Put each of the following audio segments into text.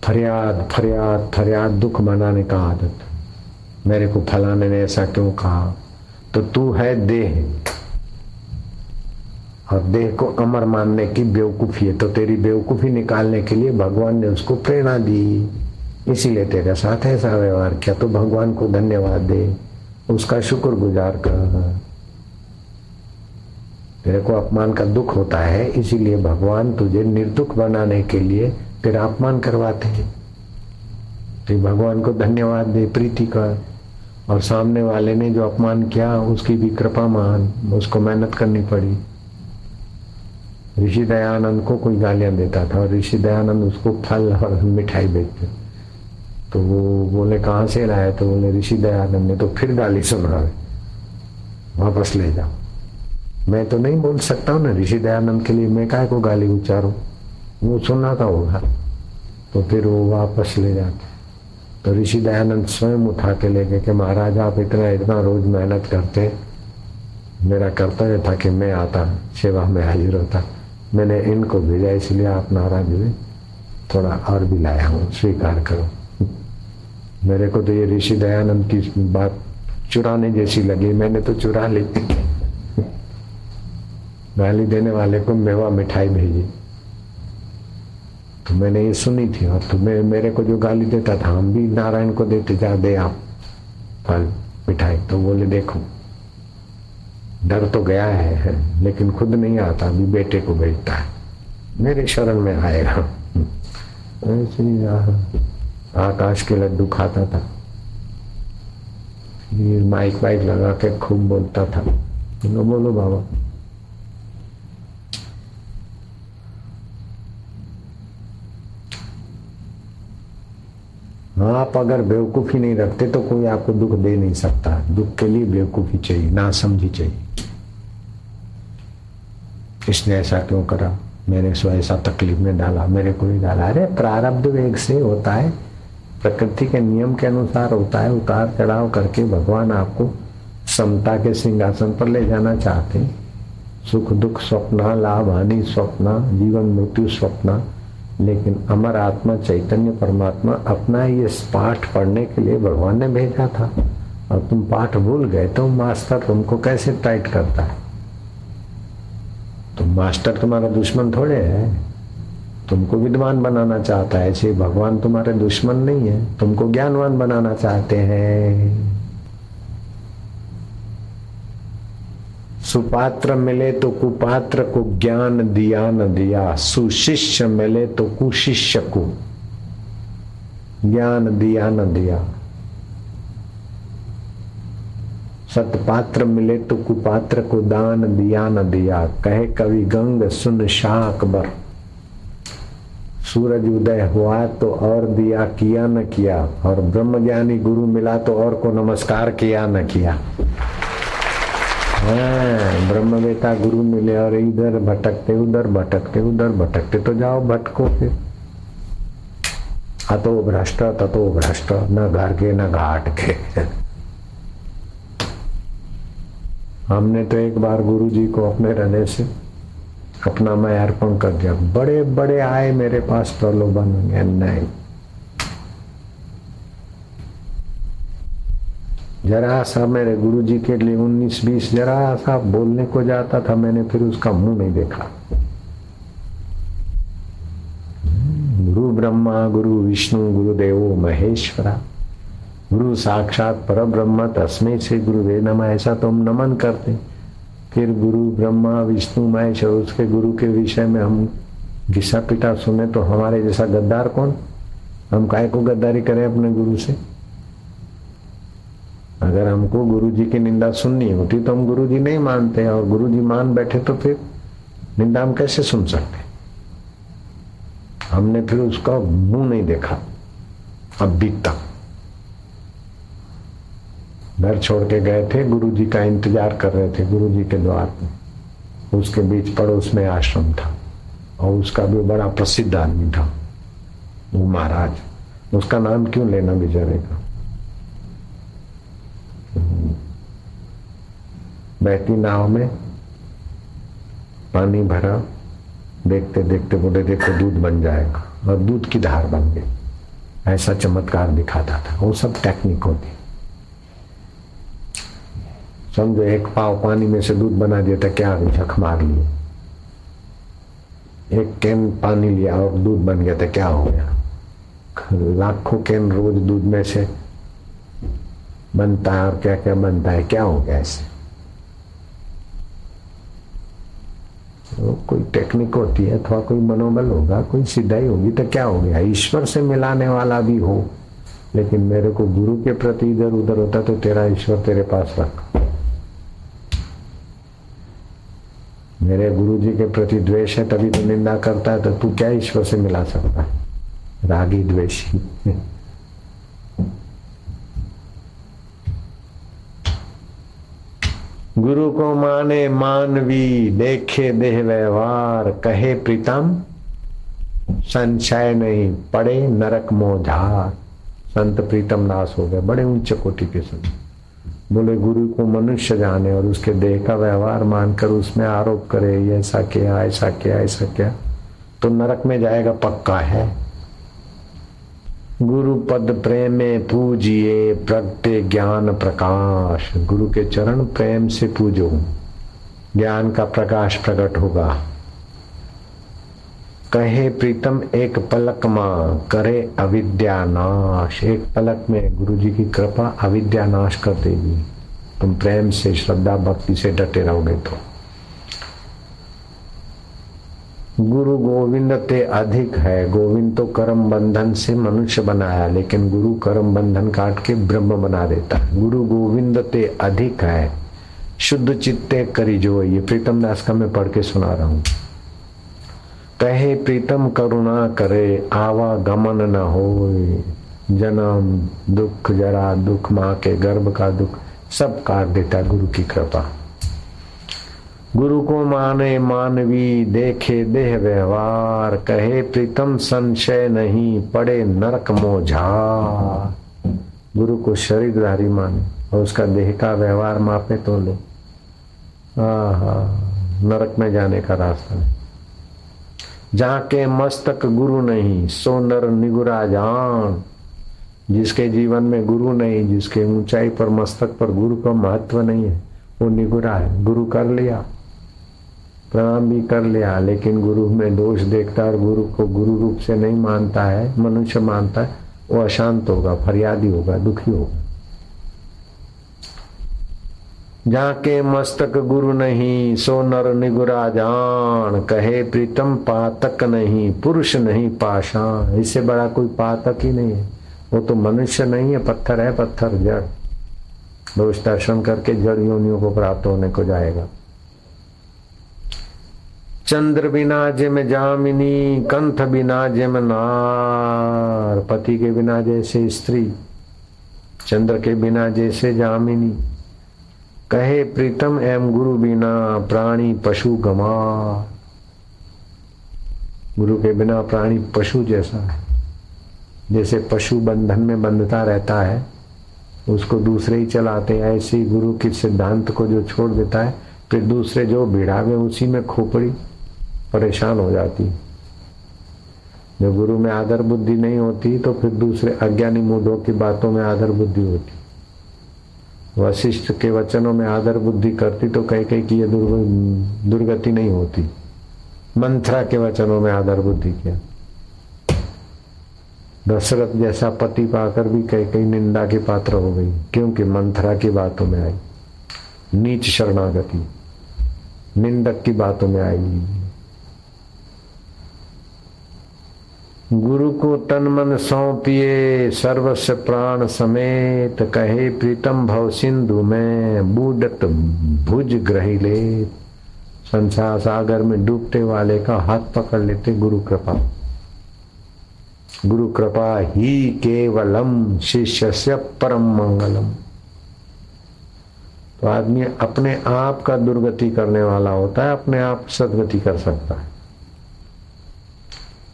फरियाद फरियाद फरियाद, दुख मनाने का आदत। मेरे को फलाने ने ऐसा क्यों कहा? तो तू है देह, और देह को अमर मानने की बेवकूफी है। तो तेरी बेवकूफी निकालने के लिए भगवान ने उसको प्रेरणा दी, इसीलिए तेरे साथ ऐसा व्यवहार किया। तो भगवान को धन्यवाद दे, उसका शुक्रगुजार कर। तेरे को अपमान का दुख होता है, इसीलिए भगवान तुझे निर्दुख बनाने के लिए तेरा अपमान करवाते हैं। तो भगवान को धन्यवाद दे, प्रीति कर। और सामने वाले ने जो अपमान किया उसकी भी कृपा मान, उसको मेहनत करनी पड़ी। ऋषि दयानंद को कोई गालियां देता था और ऋषि दयानंद उसको फल और मिठाई बेचते, तो वो बोले कहाँ से लाए? तो बोले ऋषि दयानंद ने। तो फिर गाली सुना, वापस ले जाओ। मैं तो नहीं बोल सकता हूँ ना ऋषि दयानंद के लिए, मैं काहे को गाली उच्चारूं? वो सुनाता होगा, तो फिर वो वापस ले जाते। तो ऋषि दयानंद स्वयं उठा के ले गए कि महाराज आप इतना इतना रोज मेहनत करते, मेरा कर्तव्य था कि मैं आता, सेवा में हाजिर होता, मैंने इनको भेजा इसलिए आप नाराज हुए, थोड़ा और भी लाया हूँ, स्वीकार करो। मेरे को तो ये ऋषि दयानंद की बात चुराने जैसी लगी, मैंने तो चुरा ली। गाली देने वाले को मेवा मिठाई भेजी, तो मैंने ये सुनी थी। और तो मेरे को जो गाली देता था, हम भी नारायण को देते, जा दे आप फल मिठाई। तो बोले देखो डर तो गया है, लेकिन खुद नहीं आता, अभी बेटे को भेजता है, मेरे शरण में आएगा। आकाश के लड्डू खाता था, फिर माइक वाइक लगा के खूब बोलता था, बोलो बाबा। आप अगर बेवकूफी नहीं रखते तो कोई आपको दुख दे नहीं सकता। दुख के लिए बेवकूफी चाहिए, ना समझी चाहिए। इसने ऐसा क्यों करा, मैंने सो ऐसा तकलीफ में डाला, मेरे को ही डाला। अरे प्रारब्ध वेग से होता है, प्रकृति के नियम के अनुसार होता है। उतार चढ़ाव करके भगवान आपको समता के सिंहासन पर ले जाना चाहते हैं। सुख दुख स्वप्न, लाभ हानि स्वप्न, जीवन मृत्यु स्वप्न। लेकिन अमर आत्मा चैतन्य परमात्मा अपना ये पाठ पढ़ने के लिए भगवान ने भेजा था, और तुम पाठ भूल गए तो मास्टर तुमको कैसे टाइट करता है? तो मास्टर तुम्हारा दुश्मन थोड़े है, तुमको विद्वान बनाना चाहता है। ऐसे भगवान तुम्हारे दुश्मन नहीं है, तुमको ज्ञानवान बनाना चाहते हैं। सुपात्र मिले तो कुपात्र को ज्ञान दिया न दिया, सुशिष्य मिले तो कुशिष्य को ज्ञान दिया न दिया। सतपात्र मिले तो कुपात्र को दान दिया न दिया। कहे कवि गंग सुन शाह अकबर, सूरज उदय हुआ तो और दिया किया न किया, और ब्रह्मज्ञानी गुरु मिला तो और को नमस्कार किया न किया। ब्रह्मवेता गुरु मिले और इधर भटकते उधर भटकते उधर भटकते, तो जाओ भटको फिर। अतो भ्रष्ट ततो भ्रष्ट, न घर के न घाट के। हमने तो एक बार गुरु जी को अपने हृदय से अपना मैं अर्पण कर दिया। बड़े बड़े आए मेरे पास प्रलोभन, नहीं, जरा सा मेरे गुरु जी के लिए 19-20 जरा सा बोलने को जाता था, मैंने फिर उसका मुंह नहीं देखा। गुरु ब्रह्मा गुरु विष्णु गुरुदेवो महेश्वरा, गुरु साक्षात पर ब्रह्म तस्मै श्री गुरुवे नमः, ऐसा तो हम नमन करते। फिर गुरु ब्रह्मा विष्णु महेश्वर, उसके गुरु के विषय में हम घिसा पिटा सुने तो हमारे जैसा गद्दार कौन? हम काहे को गद्दारी करें अपने गुरु से? अगर हमको गुरु जी की निंदा सुननी होती तो हम गुरु जी नहीं मानते, और गुरु जी मान बैठे तो फिर निंदा हम कैसे सुन सकते? हमने फिर उसका मुंह नहीं देखा अभी तक। घर छोड़ के गए थे, गुरु जी का इंतजार कर रहे थे गुरु जी के द्वार पे। उसके बीच पड़ोस में आश्रम था, और उसका भी बड़ा प्रसिद्ध आदमी था वो महाराज। उसका नाम क्यों लेना बेचारे का। बहती नाव में पानी भरा, देखते देखते बोले देखो दूध बन जाएगा, और दूध की धार बन गई। ऐसा चमत्कार दिखाता था। वो सब टेक्निक होती। समझो एक पाव पानी में से दूध बना दिया था, क्या झक मार लिए। एक कैन पानी लिया और दूध बन गया था, क्या हो गया। लाखों कैन रोज दूध में से बनता है और क्या क्या बनता है, क्या हो गया ऐसे। तो कोई टेक्निक होती है, अथवा कोई मनोबल होगा, कोई सिद्धाई होगी, तो क्या हो गया। ईश्वर से मिलाने वाला भी हो, लेकिन मेरे को गुरु के प्रति इधर उधर होता तो तेरा ईश्वर तेरे पास रख। मेरे गुरु जी के प्रति द्वेष है तभी तो निंदा करता है, तो तू क्या ईश्वर से मिला सकता है। रागी द्वेषी। गुरु को माने मानवी, देखे देह व्यवहार, कहे प्रीतम संशय नहीं, पड़े नरक मोझार। संत प्रीतम दास हो गए, बड़े ऊंचे कोटि के संत। बोले गुरु को मनुष्य जाने और उसके देह का व्यवहार मानकर उसमें आरोप करे, ये ऐसा किया ऐसा किया ऐसा किया, तो नरक में जाएगा पक्का है। गुरु पद प्रेम में पूजिए, प्रगटे ज्ञान प्रकाश। गुरु के चरण प्रेम से पूजो, ज्ञान का प्रकाश प्रकट होगा। कहे प्रीतम एक पलक मां, करे अविद्या नाश। एक पलक में गुरु जी की कृपा अविद्या नाश कर देगी। तुम प्रेम से श्रद्धा भक्ति से डटे रहोगे तो। गुरु गोविंद ते अधिक है। गोविंद तो कर्म बंधन से मनुष्य बनाया, लेकिन गुरु कर्म बंधन काट के ब्रह्म बना देता है। गुरु गोविंद ते अधिक है, शुद्ध चित्ते करी जो। ये प्रीतम दास का मैं पढ़ के सुना रहा हूं। कहे प्रीतम करुणा करे, आवागमन न होए। जन्म दुख, जरा दुख, माँ के गर्भ का दुख सब काट देता गुरु की कृपा। गुरु को माने मानवी, देखे देह व्यवहार, कहे प्रीतम संशय नहीं, पड़े नरक मोझार। गुरु को शरीरधारी माने और उसका देह का व्यवहार मापे तो ले, नरक में जाने का रास्ता नहीं। जहाँ के मस्तक गुरु नहीं, सो नर निगुरा जान। जिसके जीवन में गुरु नहीं, जिसके ऊंचाई पर मस्तक पर गुरु का महत्व नहीं है, वो निगुरा है। गुरु कर लिया, प्रणाम भी कर लिया, लेकिन गुरु में दोष देखता है और गुरु को गुरु रूप से नहीं मानता है, मनुष्य मानता है, वो अशांत होगा, फरियादी होगा, दुखी होगा। जाके मस्तक गुरु नहीं, सो नर निगुरा जान। कहे प्रीतम पातक नहीं, पुरुष नहीं पाषाण। इससे बड़ा कोई पातक ही नहीं है। वो तो मनुष्य नहीं है, पत्थर है, पत्थर जड़। दोष दर्शन करके जड़ योनियों को प्राप्त होने को जाएगा। चंद्र बिना जिम जामिनी, कंथ बिना जिम नार। पति के बिना जैसे स्त्री, चंद्र के बिना जैसे जामिनी। कहे प्रीतम एवं गुरु बिना, प्राणी पशु गमार। गुरु के बिना प्राणी पशु जैसा है। जैसे पशु बंधन में बंधता रहता है, उसको दूसरे ही चलाते हैं, ऐसे ही गुरु के सिद्धांत को जो छोड़ देता है, फिर दूसरे जो भिड़ावे उसी में खोपड़ी परेशान हो जाती। जो गुरु में आदर बुद्धि नहीं होती तो फिर दूसरे अज्ञानी मूढ़ों की बातों में आदर बुद्धि होती। वशिष्ठ के वचनों में आदर बुद्धि करती तो कहीं कहीं की ये दुर्गति नहीं होती। मंथरा के वचनों में आदर बुद्धि किया। दशरथ जैसा पति पाकर भी कहीं कहीं निंदा के पात्र हो गई, क्योंकि मंथरा की बातों में आई। नीच शरणागति निंदक की बातों में आई। गुरु को तन मन सौंपिए, सर्वस्व प्राण समेत। कहे प्रीतम भव सिंधु में, बूढ़त भुज ग्रही ले। संसार सागर में डूबते वाले का हाथ पकड़ लेते गुरु कृपा। गुरु कृपा ही केवलम, शिष्यस्य परम मंगलम। तो आदमी अपने आप का दुर्गति करने वाला होता है, अपने आप सदगति कर सकता है।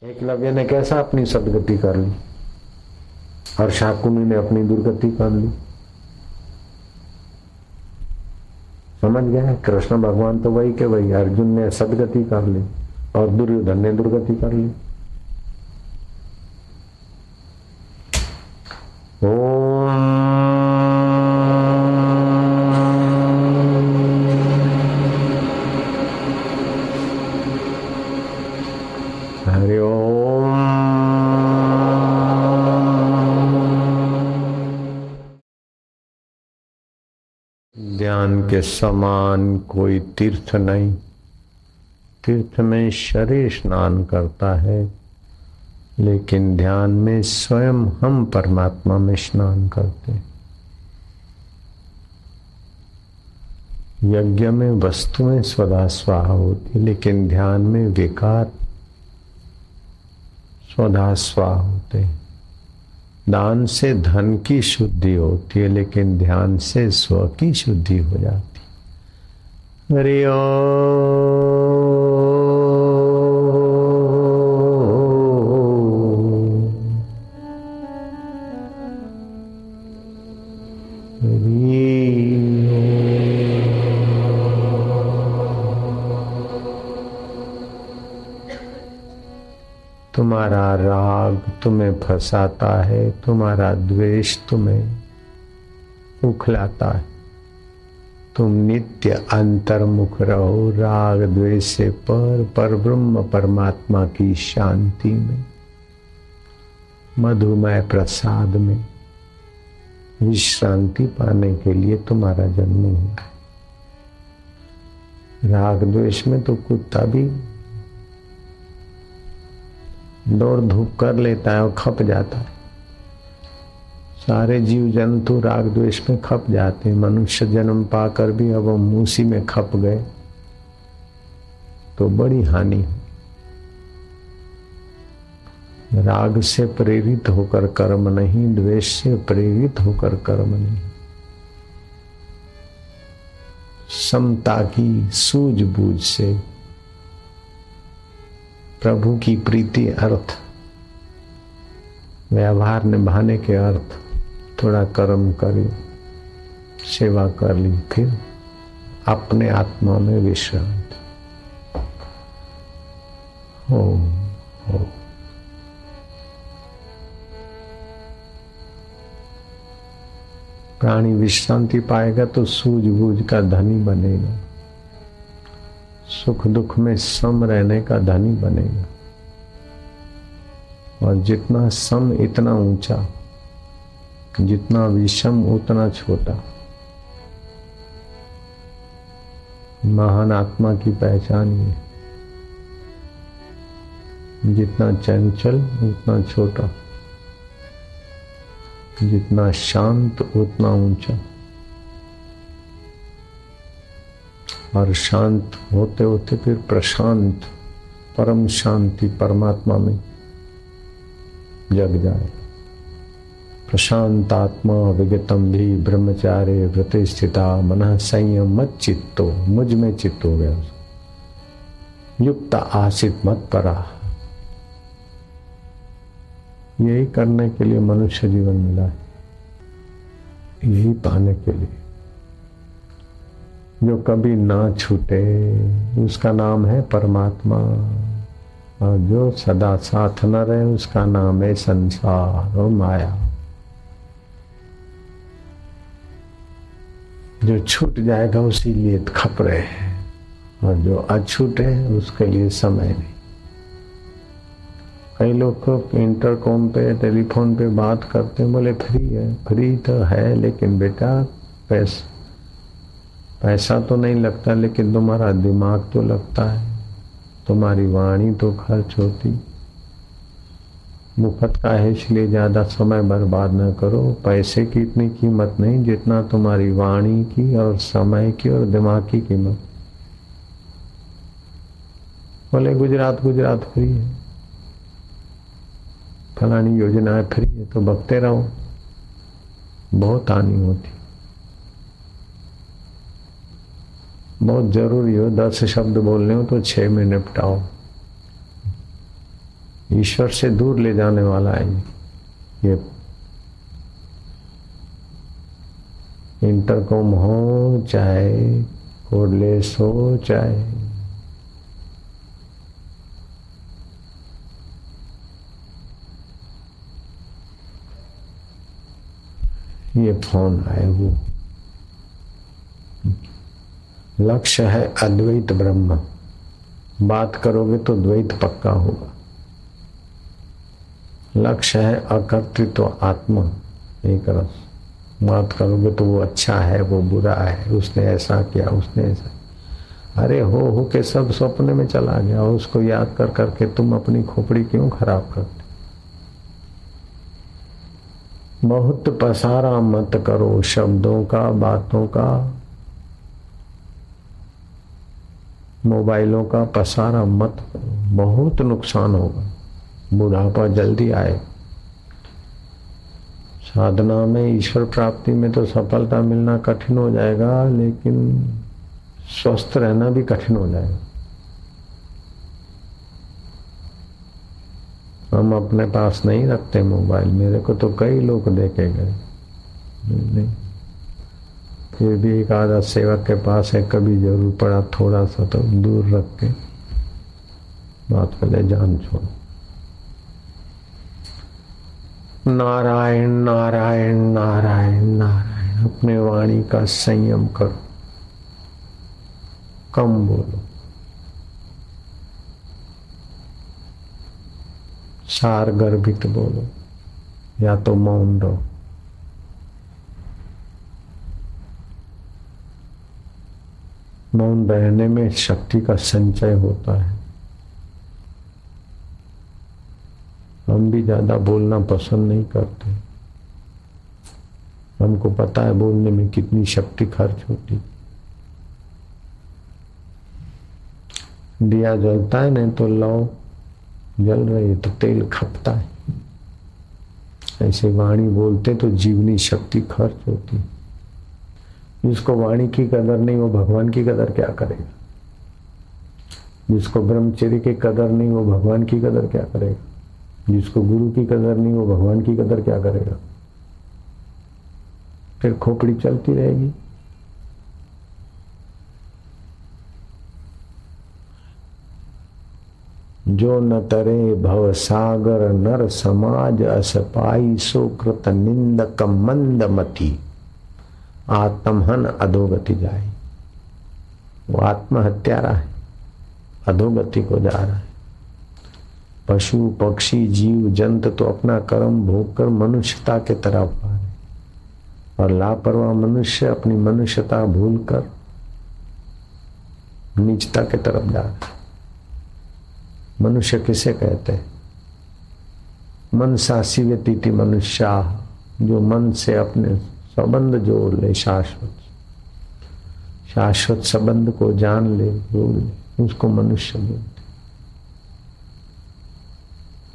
एकलव्य ने कैसा अपनी सदगति कर ली और शाकुनी ने अपनी दुर्गति कर ली। समझ गए? कृष्ण भगवान तो वही के वही। अर्जुन ने सदगति कर ली और दुर्योधन ने दुर्गति कर ली। हरि ओम। ध्यान के समान कोई तीर्थ नहीं। तीर्थ में शरीर स्नान करता है, लेकिन ध्यान में स्वयं हम परमात्मा में स्नान करते हैं। यज्ञ में वस्तुएं स्वधा स्वाहा होती, लेकिन ध्यान में विकार स्वधा स्वाहा होते हैं। दान से धन की शुद्धि होती है, लेकिन ध्यान से स्व की शुद्धि हो जाती है। हरि ओम। तुम्हारा राग तुम्हें फंसाता है, तुम्हारा द्वेष तुम्हें उखलाता है। तुम नित्य अंतर्मुख रहो, राग द्वेष से पर ब्रह्म परमात्मा की शांति में, मधुमय प्रसाद में विश्रांति पाने के लिए तुम्हारा जन्म हुआ। राग द्वेष में तो कुत्ता भी दौड़ धूप कर लेता है और खप जाता है। सारे जीव जंतु राग द्वेष में खप जाते हैं। मनुष्य जन्म पाकर भी अब हम उसी में खप गए तो बड़ी हानि है। राग से प्रेरित होकर कर्म नहीं, द्वेष से प्रेरित होकर कर्म नहीं। समता की सूझबूझ से प्रभु की प्रीति अर्थ, व्यवहार निभाने के अर्थ, थोड़ा कर्म करी, सेवा कर ली, फिर अपने आत्मा में विश्रांति हो। प्राणी विश्रांति पाएगा तो सूझबूझ का धनी बनेगा, सुख दुख में सम रहने का धनी बनेगा। और जितना सम इतना ऊंचा, जितना विषम उतना छोटा। महान आत्मा की पहचान ये, जितना चंचल उतना छोटा, जितना शांत उतना ऊंचा। और शांत होते होते फिर प्रशांत, परम शांति परमात्मा में जग जाए। प्रशांत आत्मा विगतम भी ब्रह्मचार्य व्रते स्थिता मनः संयम मत चित्तो, मुझ में चित्त हो गया। युक्त आसित मत परा। यही करने के लिए मनुष्य जीवन मिला है, यही पाने के लिए। जो कभी ना छूटे उसका नाम है परमात्मा, और जो सदा साथ न रहे उसका नाम है संसार और माया। जो छूट जाएगा उसी लिए खप रहे हैं, और जो अछूट है उसके लिए समय नहीं। कई लोग को इंटरकॉम पे टेलीफोन पे बात करते हैं, बोले फ्री है। फ्री तो है, लेकिन बेटा पैसा तो नहीं लगता, लेकिन तुम्हारा दिमाग तो लगता है, तुम्हारी वाणी तो खर्च होती। मुफ्त का है, इसलिए ज्यादा समय बर्बाद न करो। पैसे की इतनी कीमत नहीं जितना तुम्हारी वाणी की और समय की और दिमाग की कीमत। बोले गुजरात फ्री है, फलानी योजना है फ्री है, तो बकते रहो, बहुत हानि होती। बहुत जरूरी हो 10 शब्द बोलने हो तो 6 में निपटाओ। ईश्वर से दूर ले जाने वाला है ये। इंटरकॉम हो चाहे कोडलेस हो चाहे ये फोन आए, वो लक्ष्य है अद्वैत ब्रह्म। बात करोगे तो द्वैत पक्का होगा। लक्ष्य है अकर्तृत्व आत्मा, एक रस। बात करोगे तो वो अच्छा है, वो बुरा है, उसने ऐसा किया, उसने ऐसा। अरे हो के सब सपने में चला गया, उसको याद कर करके तुम अपनी खोपड़ी क्यों खराब करते? बहुत पसारा मत करो शब्दों का, बातों का, मोबाइलों का पसारा मत करो, बहुत नुकसान होगा। बुढ़ापा जल्दी आए। साधना में, ईश्वर प्राप्ति में तो सफलता मिलना कठिन हो जाएगा, लेकिन स्वस्थ रहना भी कठिन हो जाएगा। हम अपने पास नहीं रखते मोबाइल। मेरे को तो कई लोग देखे गए, नहीं, फिर भी एक आधा सेवक के पास है, कभी जरूर पड़ा थोड़ा सा तो दूर रख के बात कर ले, जान छोड़ो। नारायण नारायण नारायण नारायण। अपने वाणी का संयम करो, कम बोलो, सार गर्भित बोलो, या तो मौन रहो। मौन रहने में शक्ति का संचय होता है। हम भी ज्यादा बोलना पसंद नहीं करते। हमको पता है बोलने में कितनी शक्ति खर्च होती। दिया जलता है नहीं तो लौ जल रही है तो तेल खपता है। ऐसे वाणी बोलते तो जीवनी शक्ति खर्च होती। जिसको वाणी की कदर नहीं वो भगवान की कदर क्या करेगा? जिसको ब्रह्मचर्य की कदर नहीं वो भगवान की कदर क्या करेगा? जिसको गुरु की कदर नहीं वो भगवान की कदर क्या करेगा? फिर खोपड़ी चलती रहेगी। जो न तरे भव सागर नर समाज अस पाई, सो कृत निंदक मंद मति, आत्महन अधोगति जाए। वो आत्महत्यारा है, अधोगति को जा रहा है। पशु पक्षी जीव जंतु तो अपना कर्म भोग कर मनुष्यता के तरफ आ रहे, और लापरवाह मनुष्य अपनी मनुष्यता भूलकर नीचता के तरफ जा रहा है। मनुष्य किसे कहते हैं? मनसा शिवतीति मनुष्या, जो मन से अपने संबंध जोड़ ले, शाश्वत संबंध को जान ले, जोड़ ले, उसको मनुष्य बोलते।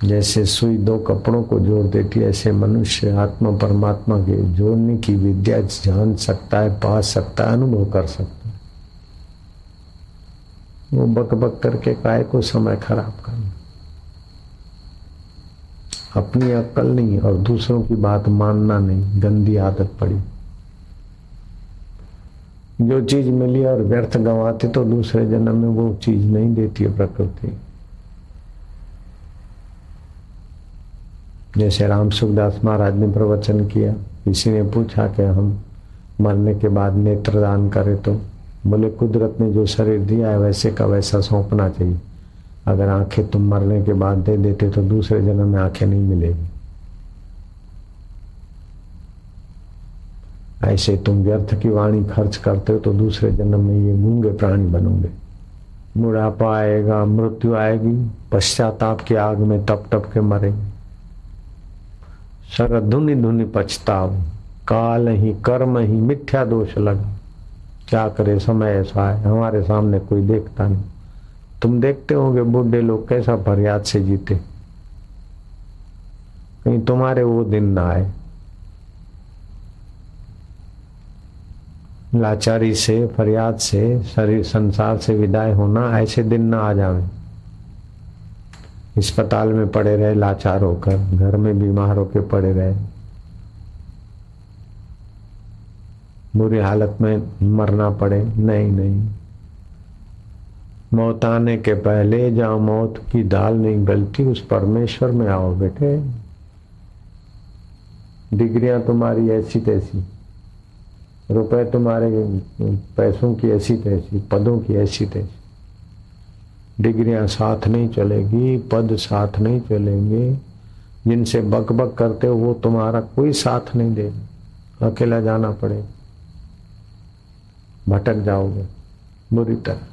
जैसे सुई दो कपड़ों को जोड़ देती है, ऐसे मनुष्य आत्मा परमात्मा के जोड़ने की विद्या जान सकता है, पा सकता है, अनुभव कर सकता है। वो बक बक करके काय को समय खराब करना। अपनी अक्ल नहीं और दूसरों की बात मानना नहीं, गंदी आदत पड़ी। जो चीज मिली और व्यर्थ गंवाते तो दूसरे जन्म में वो चीज नहीं देती है प्रकृति। जैसे राम सुखदास महाराज ने प्रवचन किया, किसी ने पूछा कि हम मरने के बाद नेत्रदान करें तो बोले कुदरत ने जो शरीर दिया है वैसे का वैसा सौंपना चाहिए। अगर आंखें तुम मरने के बाद दे देते तो दूसरे जन्म में आंखें नहीं मिलेगी। ऐसे तुम व्यर्थ की वाणी खर्च करते हो तो दूसरे जन्म में ये गूंगे प्राणी बनोगे। बुढ़ापा आएगा, मृत्यु आएगी, पश्चाताप की आग में तप तप के मरेंगे। सर धुनि धुनि पछताव, काल ही कर्म ही मिथ्या दोष लगा। क्या करे, समय ऐसा है, हमारे सामने कोई देखता नहीं। तुम देखते होगे बूढ़े लोग कैसा फरियाद से जीते, कहीं तुम्हारे वो दिन ना आए। लाचारी से, फरियाद से, शरीर संसार से विदाई होना, ऐसे दिन ना आ जावे। अस्पताल में पड़े रहे लाचार होकर, घर में बीमार होकर पड़े रहे, बुरी हालत में मरना पड़े। नहीं नहीं, मौत आने के पहले जहां मौत की दाल नहीं गलती उस परमेश्वर में आओ बेटे। डिग्रियां तुम्हारी ऐसी तैसी, रुपए तुम्हारे पैसों की ऐसी तैसी, पदों की ऐसी तैसी। डिग्रियां साथ नहीं चलेगी, पद साथ नहीं चलेंगे, जिनसे बक बक करते हो वो तुम्हारा कोई साथ नहीं देगा, अकेला जाना पड़ेगा, भटक जाओगे बुरी तरह।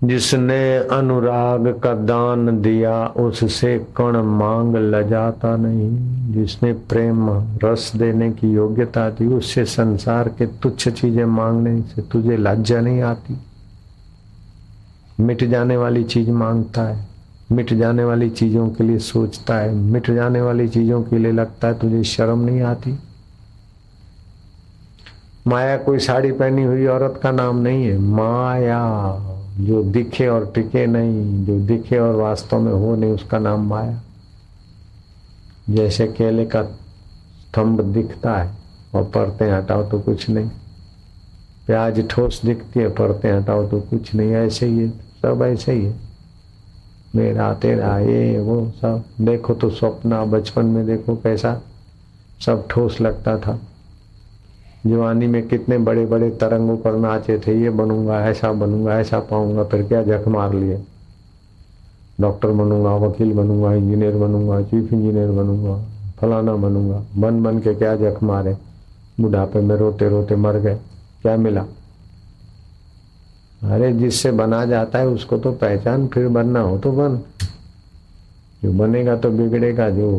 जिसने अनुराग का दान दिया उससे कण मांग लजाता नहीं। जिसने प्रेम रस देने की योग्यता दी उससे संसार के तुच्छ चीजें मांगने से तुझे लज्जा नहीं आती। मिट जाने वाली चीज मांगता है, मिट जाने वाली चीजों के लिए सोचता है, मिट जाने वाली चीजों के लिए लगता है तुझे शर्म नहीं आती। माया कोई साड़ी पहनी हुई औरत का नाम नहीं है। माया जो दिखे और टिके नहीं, जो दिखे और वास्तव में हो नहीं, उसका नाम माया। जैसे केले का स्तंभ दिखता है और परतें हटाओ तो कुछ नहीं, प्याज ठोस दिखती है, परतें हटाओ तो कुछ नहीं, ऐसे ही है, सब ऐसे ही है। मेरा तेरा ये वो सब देखो तो स्वप्न, बचपन में देखो कैसा सब ठोस लगता था। जवानी में कितने बड़े बड़े तरंगों पर नाचे थे, ये बनूंगा, ऐसा पाऊंगा, फिर क्या जख मार लिए। डॉक्टर बनूंगा, वकील बनूंगा, इंजीनियर बनूंगा, चीफ इंजीनियर बनूंगा, फलाना बनूंगा, बन के क्या जख मारे, बुढ़ापे में रोते रोते मर गए। क्या मिला? अरे जिससे बना जाता है उसको तो पहचान, फिर बनना हो तो बन। जो बनेगा तो बिगड़ेगा, जो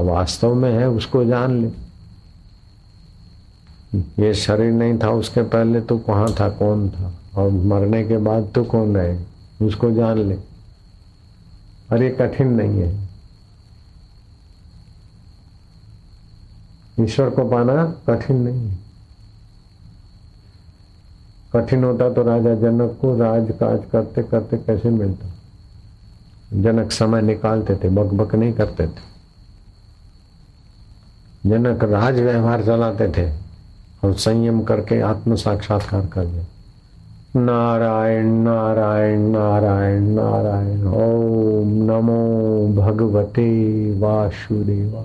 वास्तव में है उसको जान ले। ये शरीर नहीं था उसके पहले तो कहाँ था, कौन था, और मरने के बाद तो कौन रहे, उसको जान ले। और ये कठिन नहीं है, ईश्वर को पाना कठिन नहीं है। कठिन होता तो राजा जनक को राजकाज करते करते कैसे मिलता। जनक समय निकालते थे, बक बक नहीं करते थे। जनक राज व्यवहार चलाते थे और संयम करके आत्म साक्षात्कार कर दिया। नारायण नारायण नारायण नारायण, ओम नमो भगवते वासुदेवाय।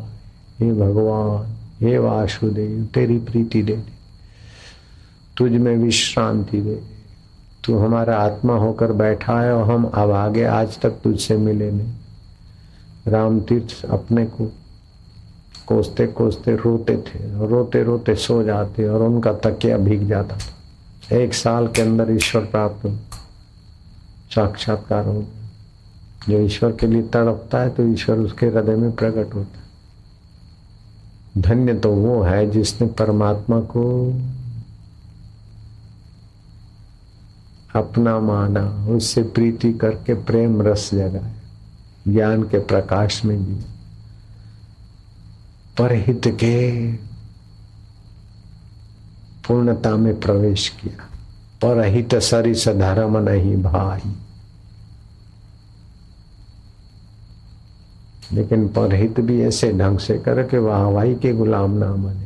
हे भगवान, हे वासुदेव, तेरी प्रीति दे दे, तुझ में विश्रांति दे। तू हमारा आत्मा होकर बैठा है और हम अब आगे आज तक तुझसे मिले नहीं। राम तीर्थ अपने को कोसते कोसते रोते थे, रोते रोते सो जाते और उनका तकिया भीग जाता था। 1 साल के अंदर ईश्वर प्राप्त साक्षात्कार हो गया। जो ईश्वर के लिए तड़पता है तो ईश्वर उसके हृदय में प्रकट होता है। धन्य तो वो है जिसने परमात्मा को अपना माना, उससे प्रीति करके प्रेम रस जगाया, ज्ञान के प्रकाश में जिया, परहित के पूर्णता में प्रवेश किया। परहित सरिस धर्म नहीं भाई। लेकिन परहित भी ऐसे ढंग से कर के वाहवाही के गुलाम ना बने,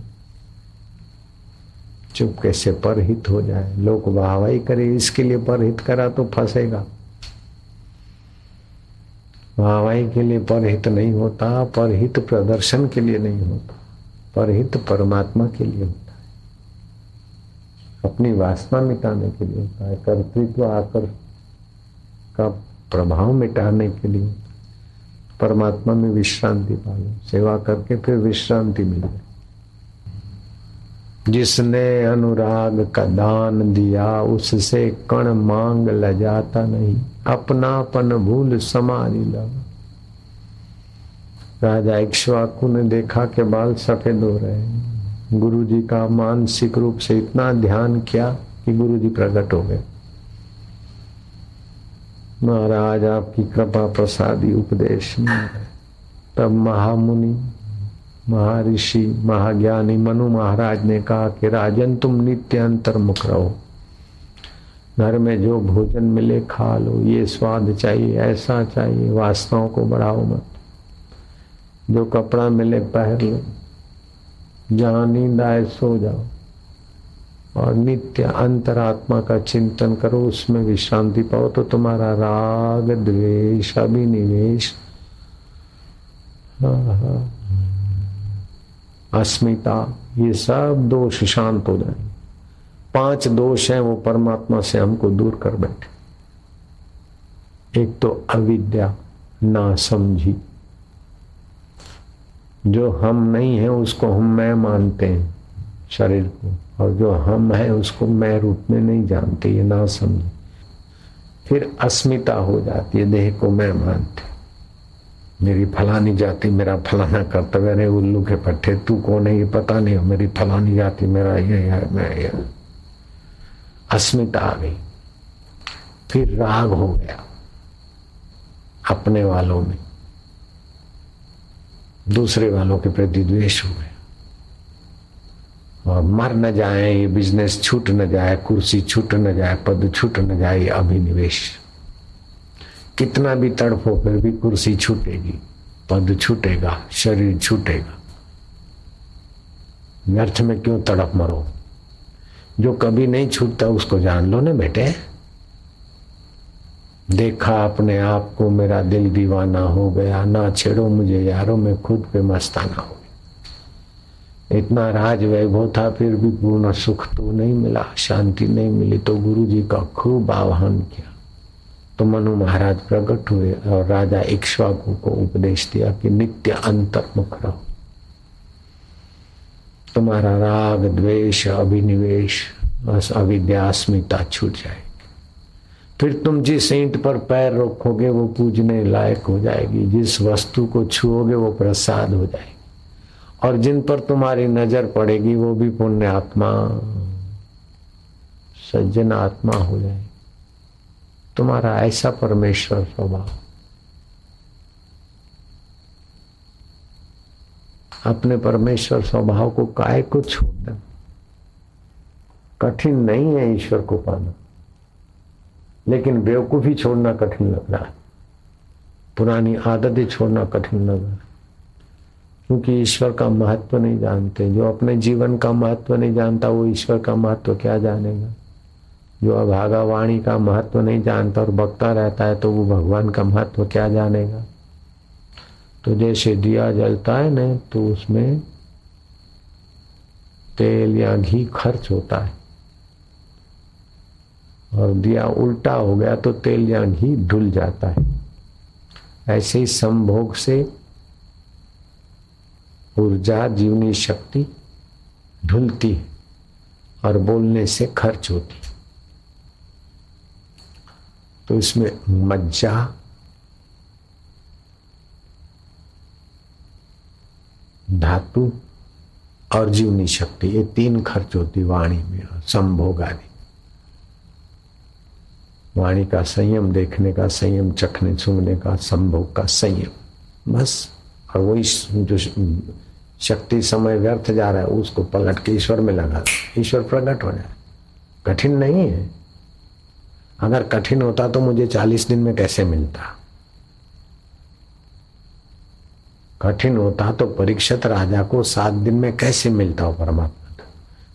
चुपके से परहित हो जाए। लोग वाहवाही करे इसके लिए परहित करा तो फंसेगा। वाहवाही के लिए परहित नहीं होता, परहित प्रदर्शन के लिए नहीं होता, परहित परमात्मा के लिए होता है, अपनी वासना मिटाने के लिए होता है, कर्तृत्व आकर का प्रभाव मिटाने के लिए। परमात्मा में विश्रांति पालो, सेवा करके फिर विश्रांति मिल जाए। जिसने अनुराग का दान दिया उससे कण मांग लजाता नहीं, अपनापन भूल समाधि लगा। राजा इक्ष्वाकु ने देखा कि बाल सफेद हो रहे हैं। गुरु जी का मानसिक रूप से इतना ध्यान किया कि गुरु जी प्रकट हो गए। महाराज आपकी कृपा प्रसादी उपदेश में। तब महामुनि, महर्षि, महाज्ञानी मनु महाराज ने कहा कि राजन तुम नित्य अंतर्मुख रहो, घर में जो भोजन मिले खा लो, ये स्वाद चाहिए, ऐसा चाहिए, वासनाओं को बढ़ाओ मत। जो कपड़ा मिले पहन लो, जहाँ नींद आए सो जाओ, और नित्य अंतरात्मा का चिंतन करो, उसमें विश्रांति पाओ तो तुम्हारा राग द्वेष अभिनिवेश अस्मिता, ये सब दोष शांत हो जाएंगे। 5 दोष हैं वो परमात्मा से हमको दूर कर बैठे। एक तो अविद्या, ना समझी, जो हम नहीं है उसको हम मैं मानते हैं शरीर को, और जो हम है उसको मैं रूप में नहीं जानते, ये ना समझे। फिर अस्मिता हो जाती है, देह को मैं मानते, मेरी फलानी जाति, मेरा फलाना कर्तव्य, अरे उल्लू के पट्टे तू कौन है ये पता नहीं, मेरी फलानी जाति, मेरा ये है, मैं ये। अस्मिता आ गई। फिर राग हो गया अपने वालों में, दूसरे वालों के प्रति द्वेष हो गया, और मर न जाए, ये बिजनेस छूट न जाए, कुर्सी छूट न जाए, पद छूट न जाए, ये अभिनिवेश। कितना भी तड़फो फिर भी कुर्सी छूटेगी, पद छूटेगा, शरीर छूटेगा। व्यर्थ में क्यों तड़प मरो। जो कभी नहीं छूटता उसको जान लो ना बेटे। देखा अपने आप को, मेरा दिल दीवाना हो गया, ना छेड़ो मुझे यारों, मैं खुद पे मस्ताना हो गया। इतना राज वैभव था फिर भी पूर्ण सुख तो नहीं मिला, शांति नहीं मिली। तो गुरु जी का खूब आह्वान किया तो मनु महाराज प्रकट हुए और राजा इक्ष्वाकु को उपदेश दिया कि नित्य अंतर्मुख रहो, तुम्हारा राग द्वेष अभिनिवेश अविद्या अस्मिता छूट जाएगी। फिर तुम जिस ईंट पर पैर रखोगे वो पूजने लायक हो जाएगी, जिस वस्तु को छुओगे वो प्रसाद हो जाएगी, और जिन पर तुम्हारी नजर पड़ेगी वो भी पुण्य आत्मा सज्जन आत्मा हो जाएगी। तुम्हारा ऐसा परमेश्वर स्वभाव। अपने परमेश्वर स्वभाव को काहे को छोड़ना। कठिन नहीं है ईश्वर को पाना, लेकिन बेवकूफी छोड़ना कठिन लग रहा है, पुरानी आदतें छोड़ना कठिन लग रहा है, क्योंकि ईश्वर का महत्व नहीं जानते। जो अपने जीवन का महत्व नहीं जानता वो ईश्वर का महत्व क्या जानेगा। जो अभागा वाणी का महत्व नहीं जानता और बकता रहता है तो वो भगवान का महत्व क्या जानेगा। तो जैसे दिया जलता है ना तो उसमें तेल या घी खर्च होता है, और दिया उल्टा हो गया तो तेल या घी ढुल जाता है। ऐसे ही संभोग से ऊर्जा जीवनी शक्ति ढुलती है और बोलने से खर्च होती। तो इसमें मज्जा, धातु और जीवनी शक्ति, ये 3 खर्च होती वाणी में। संभोग आदि वाणी का संयम, देखने का संयम, चखने सूंघने का, संभोग का संयम, बस। और वही जो शक्ति समय व्यर्थ जा रहा है उसको पलट के ईश्वर में लगा दो, ईश्वर प्रकट हो जाए। कठिन नहीं है। अगर कठिन होता तो मुझे 40 दिन में कैसे मिलता। कठिन होता तो परीक्षित राजा को 7 दिन में कैसे मिलता हो परमात्मा।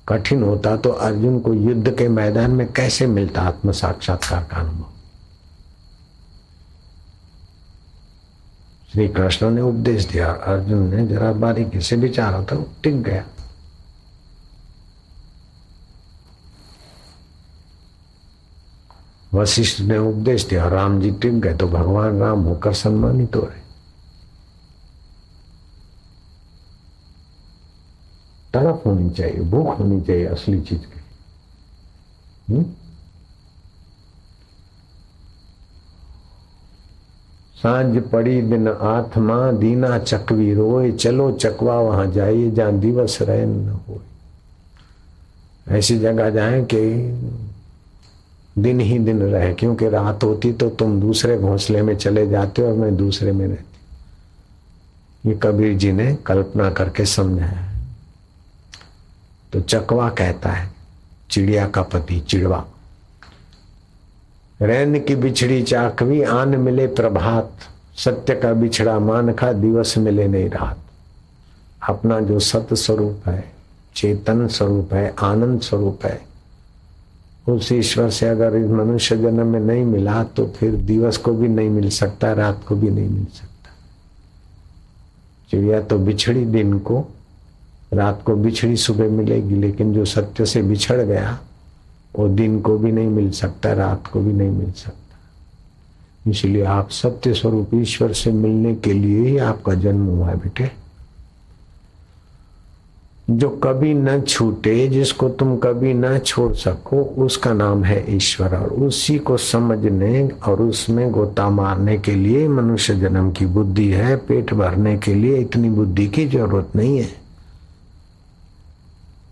कठिन होता तो अर्जुन को युद्ध के मैदान में कैसे मिलता आत्म साक्षात्कार का अनुभव। श्री कृष्ण ने उपदेश दिया, अर्जुन ने जरा बारीकी से विचारा था, टिक गया। वशिष्ठ ने उपदेश दिया, राम जी टिक गए, तो भगवान राम होकर सम्मानित हो रहे। तड़प होनी चाहिए, भूख होनी चाहिए असली चीज की। सांझ पड़ी दिन आत्मा दीना चकवी रोए, चलो चकवा वहां जाइए जहां दिवस रहे न हो। ऐसी जगह जाए कि दिन ही दिन रहे, क्योंकि रात होती तो तुम दूसरे घोंसले में चले जाते और मैं दूसरे में रहती। ये कबीर जी ने कल्पना करके समझाया। तो चकवा कहता है चिड़िया का पति, चिड़वा। रैन की बिछड़ी चाकवी आन मिले प्रभात, सत्य का बिछड़ा मान खा दिवस मिले नहीं रात। अपना जो सत्य स्वरूप है, चेतन स्वरूप है, आनंद स्वरूप है, उस ईश्वर से अगर इस मनुष्य जन्म में नहीं मिला तो फिर दिवस को भी नहीं मिल सकता, रात को भी नहीं मिल सकता। चिड़िया तो बिछड़ी दिन को, रात को बिछड़ी सुबह मिलेगी, लेकिन जो सत्य से बिछड़ गया वो दिन को भी नहीं मिल सकता, रात को भी नहीं मिल सकता। इसलिए आप सत्य स्वरूप ईश्वर से मिलने के लिए ही आपका जन्म हुआ है बेटे। जो कभी न छूटे, जिसको तुम कभी न छोड़ सको, उसका नाम है ईश्वर। और उसी को समझने और उसमें गोता मारने के लिए मनुष्य जन्म की बुद्धि है। पेट भरने के लिए इतनी बुद्धि की जरूरत नहीं है।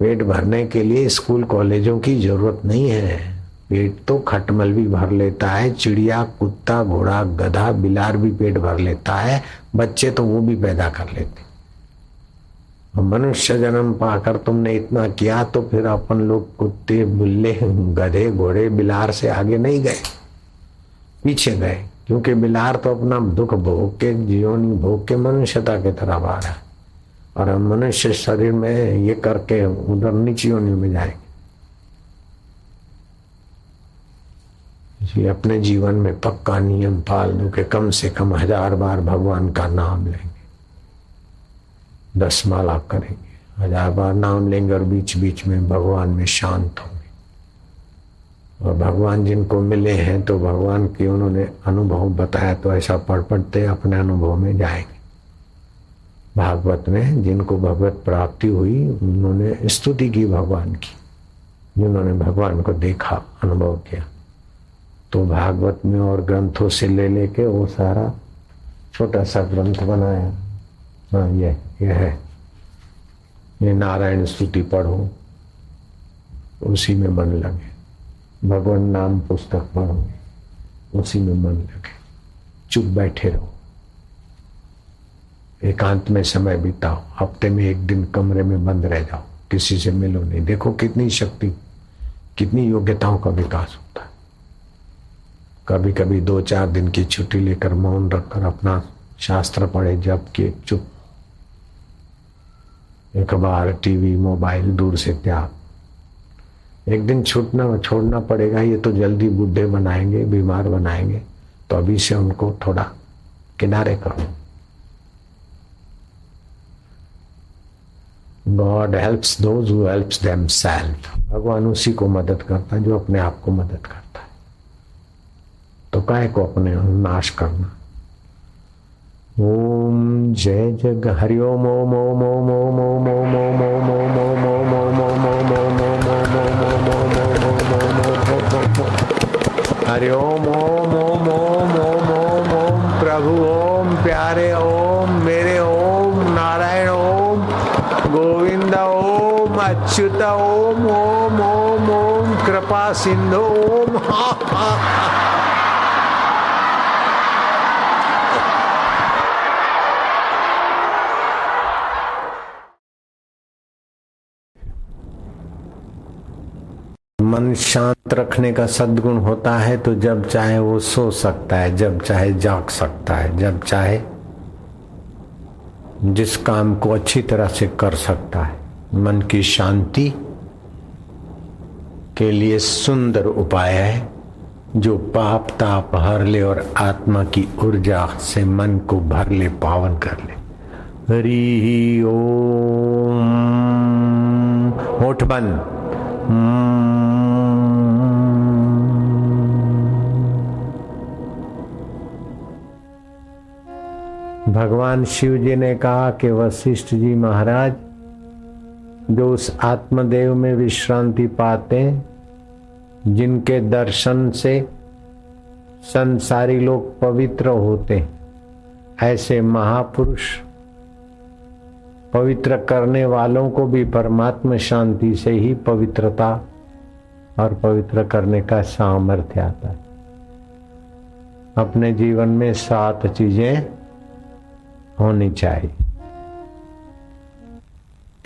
पेट भरने के लिए स्कूल कॉलेजों की जरूरत नहीं है। पेट तो खटमल भी भर लेता है, चिड़िया, कुत्ता, घोड़ा, गधा, बिलार भी पेट भर लेता है, बच्चे तो वो भी पैदा कर लेते। मनुष्य जन्म पाकर तुमने इतना किया तो फिर अपन लोग कुत्ते, बिल्ले, गधे, घोड़े, बिलार से आगे नहीं गए, पीछे गए। क्योंकि बिलार तो अपना दुख भोग के, जीवनी भोग के मनुष्यता की तरफ आ रहा है, और हम मनुष्य शरीर में ये करके उधर नीची योनि में जाएंगे। इसलिए अपने जीवन में पक्का नियम पाल दो कि कम से कम 1000 बार भगवान का नाम लेंगे, 10 माला करेंगे, 1000 बार नाम लेंगे और बीच बीच में भगवान में शांत होंगे। और भगवान जिनको मिले हैं तो भगवान की उन्होंने अनुभव बताया, तो ऐसा पढ़ते अपने अनुभव में जाएंगे। भागवत में जिनको भगवत प्राप्ति हुई उन्होंने स्तुति की भगवान की, जिन्होंने भगवान को देखा, अनुभव किया। तो भागवत में और ग्रंथों से ले लेके वो सारा छोटा सा ग्रंथ बनाया। हाँ, ये है, ये नारायण स्तुति पढ़ो, उसी में मन लगे। भगवान नाम पुस्तक पढ़ो, उसी में मन लगे। चुप बैठे रहो, एकांत में समय बिताओ। हफ्ते में 1 दिन कमरे में बंद रह जाओ, किसी से मिलो नहीं। देखो कितनी शक्ति, कितनी योग्यताओं का विकास होता है। कभी कभी 2-4 दिन की छुट्टी लेकर मौन रखकर अपना शास्त्र पढ़े, जप किए, चुप। अखबार, टीवी, मोबाइल दूर से त्याग। एक दिन छोड़ना पड़ेगा, ये तो जल्दी बूढ़े बनाएंगे, बीमार बनाएंगे, तो अभी से उनको थोड़ा किनारे करो। God helps those who helps themselves। भगवान उसी को मदद करता है जो अपने आप को मदद करता है। तो काहे को अपने नाश करना। ओम जय जग हरि ओम ओम ओम ओम ओम ओम ओम ओम ओम ओम ओम ओम ओम ओम हरि ओम ओम ओम ओम ओम ओम ओम प्रभु ओम प्यारे ओम मेरे ओम नारायण ओम गोविंद ओम अच्युत ओम ओम ओम ओम कृपा सिंधु ओम। मन शांत रखने का सद्गुण होता है तो जब चाहे वो सो सकता है, जब चाहे जाग सकता है, जब चाहे जिस काम को अच्छी तरह से कर सकता है। मन की शांति के लिए सुंदर उपाय है जो पाप ताप हर ले और आत्मा की ऊर्जा से मन को भर ले, पावन कर ले। हरि ओम। होठ बंद। भगवान शिव जी ने कहा कि वशिष्ठ जी महाराज, जो उस आत्मदेव में विश्रांति पाते हैं, जिनके दर्शन से संसारी लोग पवित्र होते, ऐसे महापुरुष पवित्र करने वालों को भी परमात्मा शांति से ही पवित्रता और पवित्र करने का सामर्थ्य आता है। अपने जीवन में 7 चीजें होनी चाहिए।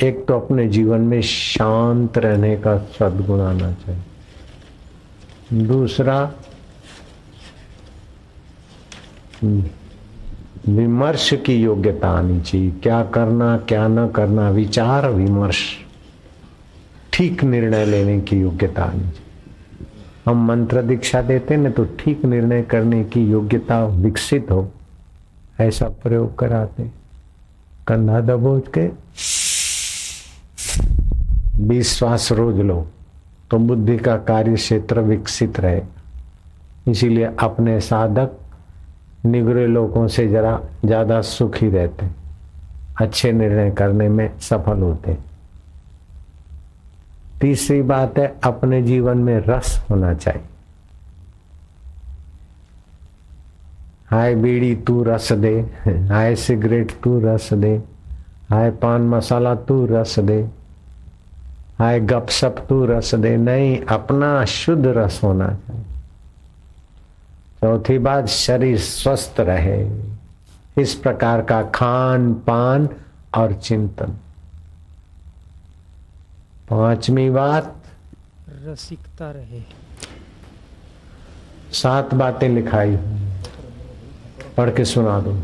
एक तो अपने जीवन में शांत रहने का सद्गुण आना चाहिए। दूसरा, विमर्श की योग्यता आनी चाहिए। क्या करना क्या न करना, विचार विमर्श, ठीक निर्णय लेने की योग्यता आनी चाहिए। हम मंत्र दीक्षा देते न तो ठीक निर्णय करने की योग्यता विकसित हो, ऐसा प्रयोग कराते। कंधा दबोच के 20 श्वास रोज लो तो बुद्धि का कार्य क्षेत्र विकसित रहे। इसीलिए अपने साधक निगरे लोगों से जरा ज्यादा सुखी रहते, अच्छे निर्णय करने में सफल होते। तीसरी बात है अपने जीवन में रस होना चाहिए। हाय बीड़ी तू रस दे, हाय सिगरेट तू रस दे, हाय पान मसाला तू रस दे, हाय गपशप तू रस दे, नहीं, अपना शुद्ध रस होना चाहिए। चौथी बात शरीर स्वस्थ रहे, इस प्रकार का खान पान और चिंतन। पांचवी बात रसिकता रहे। 7 बातें लिखाई, पढ़ के सुना दो।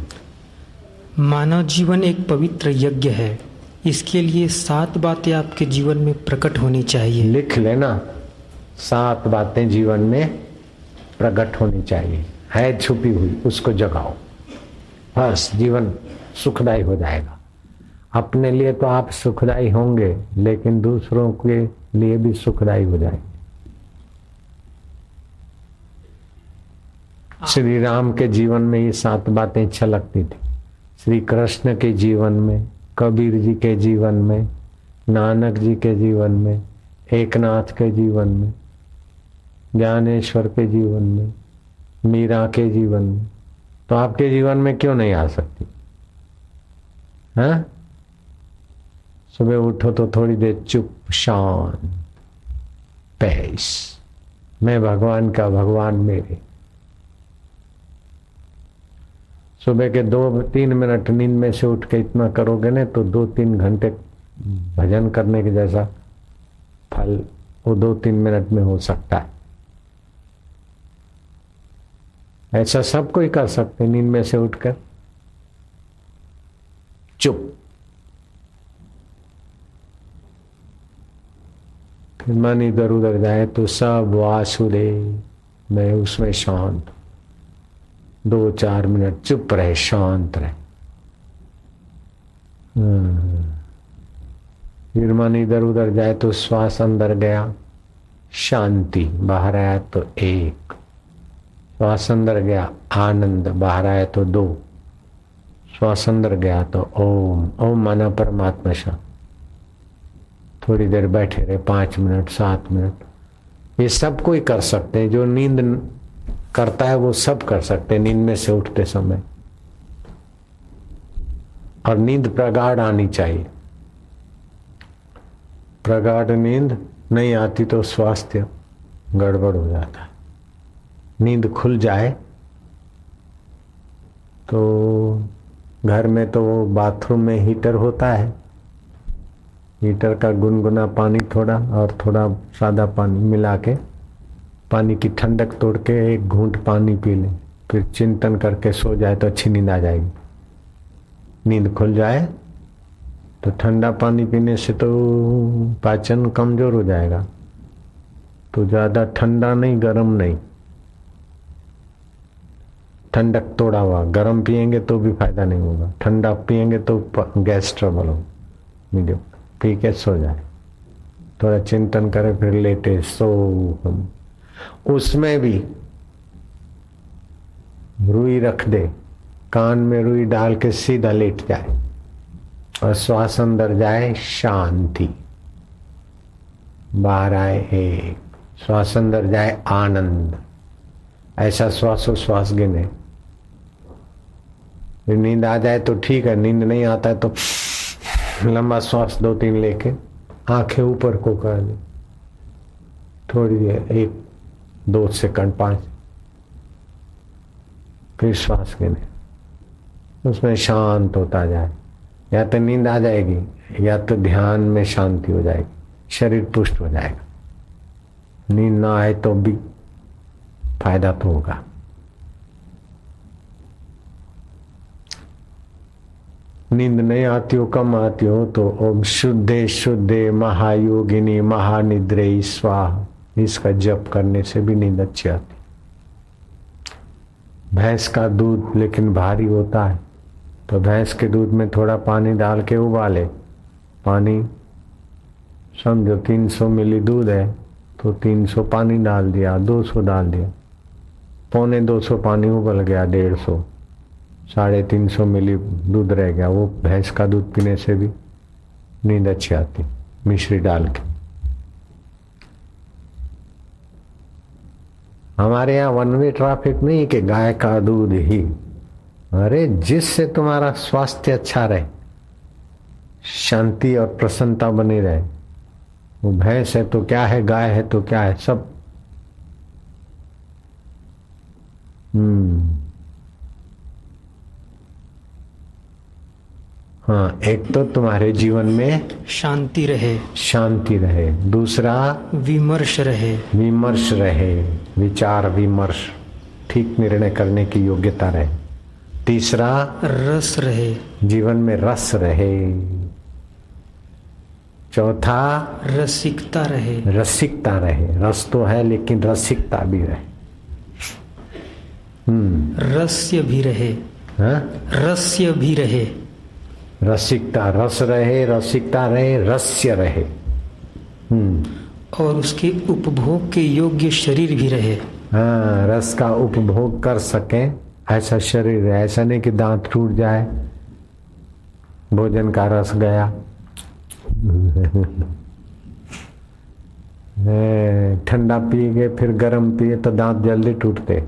मानव जीवन एक पवित्र यज्ञ है, इसके लिए 7 बातें आपके जीवन में प्रकट होनी चाहिए। लिख लेना, 7 बातें जीवन में प्रकट होनी चाहिए, है छुपी हुई, उसको जगाओ, बस जीवन सुखदायी हो जाएगा। अपने लिए तो आप सुखदायी होंगे, लेकिन दूसरों के लिए भी सुखदायी हो जाएंगे। श्री राम के जीवन में ये 7 बातें छलकती थी, श्री कृष्ण के जीवन में, कबीर जी के जीवन में, नानक जी के जीवन में, एकनाथ के जीवन में, ज्ञानेश्वर के जीवन में, मीरा के जीवन में। तो आपके जीवन में क्यों नहीं आ सकती? हाँ, सुबह उठो तो थोड़ी देर चुप शांत, पेश, मैं भगवान का, भगवान मेरे। सुबह के 2-3 मिनट नींद में से उठ के इतना करोगे ना तो 2-3 घंटे भजन करने के जैसा फल वो 2-3 मिनट में हो सकता है। ऐसा सब कोई कर सकते, नींद में से उठकर चुप, फिर मन इधर उधर जाए तो सब वासुदेव, मैं उसमें शांत, 2-4 मिनट चुप रहे, शांत रहे। फिर मन इधर उधर जाए तो श्वास अंदर गया, शांति, बाहर आया तो 1, श्वास अंदर गया, आनंद, बाहर आया तो 2, श्वास अंदर गया तो ओम, ओम माना परमात्मा शांत। थोड़ी देर बैठे रहे, 5 मिनट, 7 मिनट। ये सब कोई कर सकते हैं, जो नींद करता है वो सब कर सकते हैं नींद में से उठते समय। और नींद प्रगाढ़ आनी चाहिए, प्रगाढ़ नींद नहीं आती तो स्वास्थ्य गड़बड़ हो जाता है। नींद खुल जाए तो घर में तो बाथरूम में हीटर होता है, हीटर का गुनगुना पानी थोड़ा और थोड़ा सादा पानी मिला के पानी की ठंडक तोड़ के 1 घूंट पानी पी ले, फिर चिंतन करके सो जाए तो अच्छी नींद आ जाएगी। नींद खुल जाए तो ठंडा पानी पीने से तो पाचन कमजोर हो जाएगा, तो ज्यादा ठंडा नहीं, गर्म नहीं, ठंडक तोड़ा हुआ। गर्म पिएंगे तो भी फायदा नहीं होगा, ठंडा पिएंगे तो गैस ट्रबल हो। मीडियम पी के सो जाए, थोड़ा चिंतन करे, फिर लेटे सो। उसमें भी रुई रख दे, कान में रुई डाल के सीधा लेट जाए और श्वास अंदर जाए, शांति, बाहर आए 1, श्वास अंदर जाए, आनंद। ऐसा श्वासोश्वास गिने। फिर नींद आ जाए तो ठीक है, नींद नहीं आता है तो लंबा श्वास 2-3 लेके आंखें ऊपर को कर ले, थोड़ी देर, 1-2 सेकंड, 5, फिर श्वास गिने, उसमें शांत होता जाए। या तो नींद आ जाएगी या तो ध्यान में शांति हो जाएगी, शरीर पुष्ट हो जाएगा। नींद ना आए तो भी फायदा तो होगा। नींद नहीं आती हो, कम आती हो तो ओम शुद्धे शुद्धे महायोगिनी महानिद्रे स्वाहा, इसका जप करने से भी नींद अच्छी आती। भैंस का दूध लेकिन भारी होता है, तो भैंस के दूध में थोड़ा पानी डाल के उबाले। पानी समझो 300 मिली दूध है तो 300 पानी डाल दिया, 200 डाल दिया, 250 पानी उबल गया, 150, 350 मिली दूध रह गया। वो भैंस का दूध पीने से भी नींद अच्छी आती, मिश्री डाल के। हमारे यहाँ वन वे ट्रैफिक नहीं कि गाय का दूध ही। अरे जिससे तुम्हारा स्वास्थ्य अच्छा रहे, शांति और प्रसन्नता बनी रहे, वो भैंस है तो क्या है, गाय है तो क्या है, सब। हाँ, एक तो तुम्हारे जीवन में शांति रहे, शांति रहे, दूसरा विमर्श रहे, विमर्श रहे, विचार विमर्श, ठीक निर्णय करने की योग्यता रहे, तीसरा रस रहे, जीवन में रस रहे, चौथा रसिकता रहे, रसिकता रहे। रस तो है लेकिन रसिकता भी रहे। रस्य भी रहे, हाँ? रस्य भी रहे, रसिकता, रस रहे, रसिकता रहे, रस्य रहे। और उसके उपभोग के योग्य शरीर भी रहे। हाँ, रस का उपभोग कर सके ऐसा शरीर है। ऐसा नहीं कि दांत टूट जाए, भोजन का रस गया, ठंडा पी गए फिर गर्म पिए तो दांत जल्दी टूटते।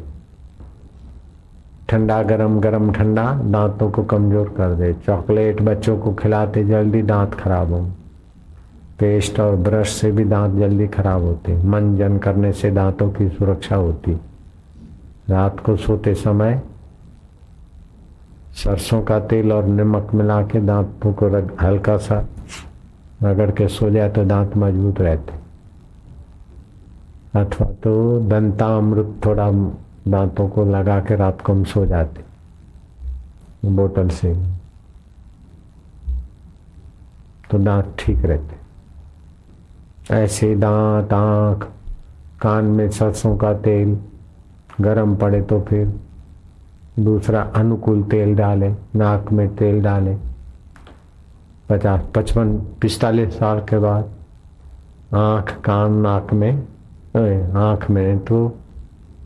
ठंडा गरम, गरम ठंडा दांतों को कमजोर कर दे। चॉकलेट बच्चों को खिलाते जल्दी दांत खराब हो। पेस्ट और ब्रश से भी दांत जल्दी खराब होते। मंजन करने से दांतों की सुरक्षा होती। रात को सोते समय सरसों का तेल और नमक मिला के दांतों को हल्का सा रगड़ के सो जाए तो दांत मजबूत रहते। अथवा तो दंतामृत थोड़ा दांतों को लगा के रात को हम सो जाते बोतल से, तो दांत ठीक रहते। ऐसे दांत, आंख, कान में सरसों का तेल, गरम पड़े तो फिर दूसरा अनुकूल तेल डालें, नाक में तेल डालें। 50, 55, 45 साल के बाद आंख, कान, नाक में, आंख में तो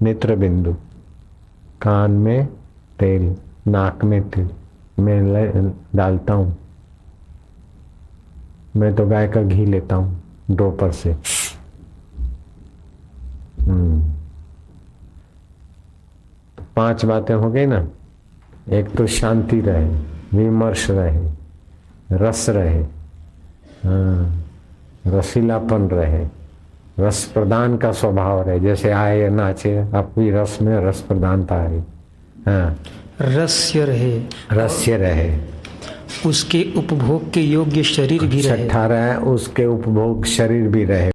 नेत्र बिंदु, कान में तेल, नाक में तेल मैं डालता हूँ। मैं तो गाय का घी लेता हूँ ड्रॉपर से। तो 5 बातें हो गई ना। एक तो शांति रहे, विमर्श रहे, रस रहे, रसीलापन रहे, रस प्रदान का स्वभाव रहे। जैसे आए या नाचे, आपकी रस में रस प्रदानता है। हाँ, रस्य रहे, रस्य रहे, उसके उपभोग के योग्य शरीर भी रहे। 18 उसके उपभोग शरीर भी रहे।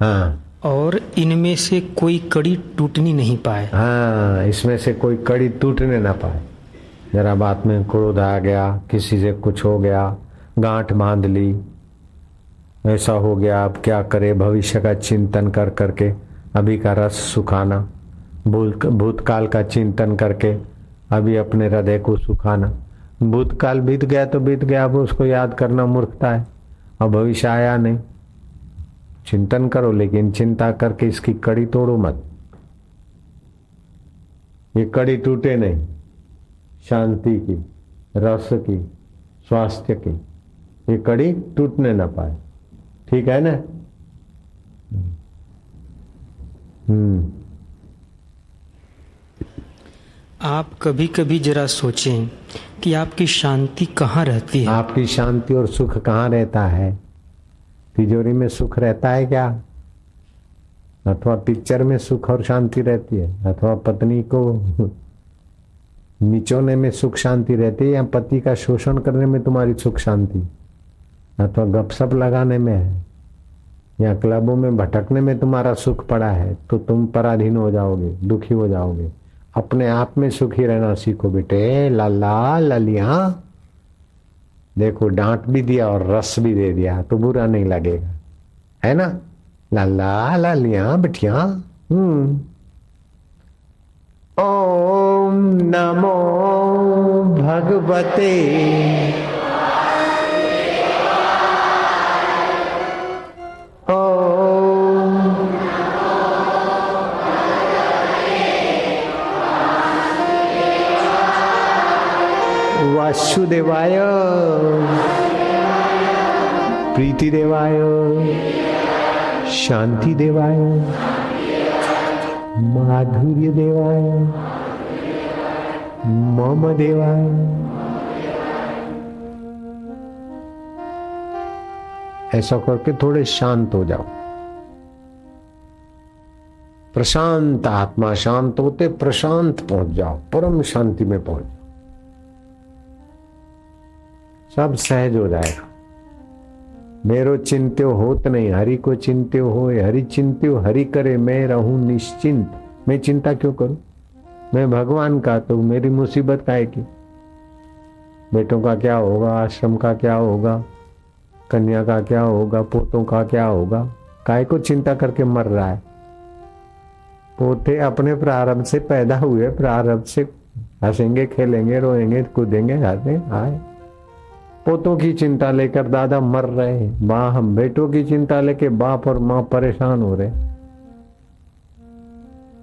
हाँ, और इनमें से कोई कड़ी टूटनी नहीं पाए। हाँ, इसमें से कोई कड़ी टूटने ना पाए। जरा बात में क्रोध आ गया, किसी से कुछ हो गया, गांठ बांध ली, ऐसा हो गया, अब क्या करे, भविष्य का चिंतन कर करके अभी का रस सुखाना, भूतकाल का चिंतन करके अभी अपने हृदय को सुखाना। भूतकाल बीत गया तो बीत गया, अब उसको याद करना मूर्खता है। अब भविष्य आया नहीं, चिंतन करो, लेकिन चिंता करके इसकी कड़ी तोड़ो मत। ये कड़ी टूटे नहीं, शांति की, रस की, स्वास्थ्य की, ये कड़ी टूटने ना पाए। ठीक है ना? आप कभी कभी जरा सोचें कि आपकी शांति कहाँ रहती है। आपकी शांति और सुख कहाँ रहता है? तिजोरी में सुख रहता है क्या? अथवा पिक्चर में सुख और शांति रहती है? अथवा पत्नी को निचोने में सुख शांति रहती है? या पति का शोषण करने में तुम्हारी सुख शांति? अथवा गपशप लगाने में है? या क्लबों में भटकने में तुम्हारा सुख पड़ा है? तो तुम पराधीन हो जाओगे, दुखी हो जाओगे। अपने आप में सुखी रहना सीखो बेटे। लाला ललिया, देखो डांट भी दिया और रस भी दे दिया तो बुरा नहीं लगेगा, है ना? लाला ललिया बिटिया। ओम नमो भगवते वासुदेवाय प्रीति देवाय शांति देवाय माधुर्य देवाय मम देवाय। ऐसा करके थोड़े शांत हो जाओ। प्रशांत आत्मा शांत होते प्रशांत पहुंच जाओ, परम शांति में पहुंच जाओ, सब सहज हो जाएगा। मेरो चिंत्यो होत नहीं, हरि को चिंत्यो हो, हरि चिंत्यो हरि करे, मैं रहूं निश्चिंत। मैं चिंता क्यों करूं? मैं भगवान का, तो मेरी मुसीबत काहे की? बेटों का क्या होगा, आश्रम का क्या होगा, कन्या का क्या होगा, पोतों का क्या होगा? काहे को चिंता करके मर रहा है? पोते अपने प्रारब्ध से पैदा हुए, प्रारब्ध से हंसेंगे, खेलेंगे, रोएंगे, कूदेंगे, हंसेंगे आए। पोतों की चिंता लेकर दादा मर रहे हैं, माँ हम बेटों की चिंता लेके बाप और माँ परेशान हो रहे।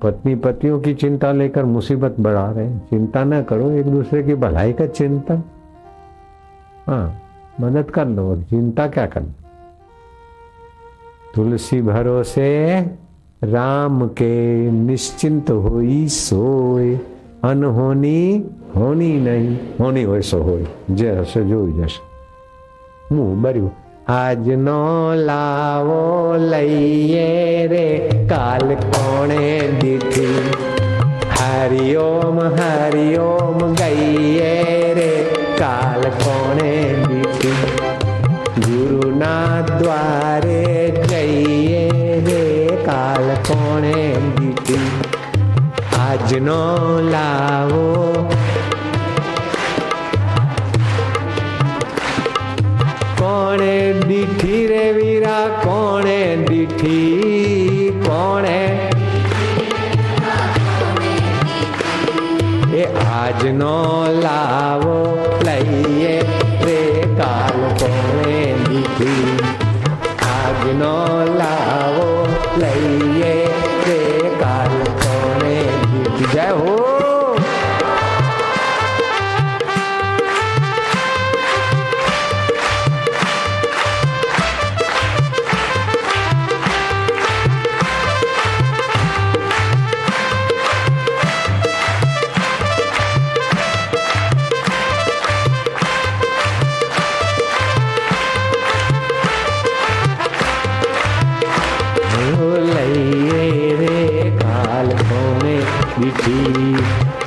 पत्नी पतियों की चिंता लेकर मुसीबत बढ़ा रहे। चिंता ना करो, एक दूसरे की भलाई का चिंतन, हाँ मदद कर लो, चिंता क्या करना। तुलसी भरोसे राम के, निश्चिंत होई सोए, अनहोनी होनी नहीं, होनी होय सो होय, जैसे જોઈ જશે। હું બર્યું આજ નો લાવો લઈએ રે, કાલ કોણે દીધી, હરિઓમ ગઈએ રે, કાલ કોણે દીધી, ગુરુના દ્વારે જઈએ રે, કાલ કોણે દીધી, આજ નો લાવો કોણે દીઠી રે વીરા, કોણે દીઠી, કોણે એ આજનો લાવો લઈએ રે, કાલ કોણે દીઠી, આજનો લાવો લઈએ રે, કાલ કોણે દીઠી। જય હો।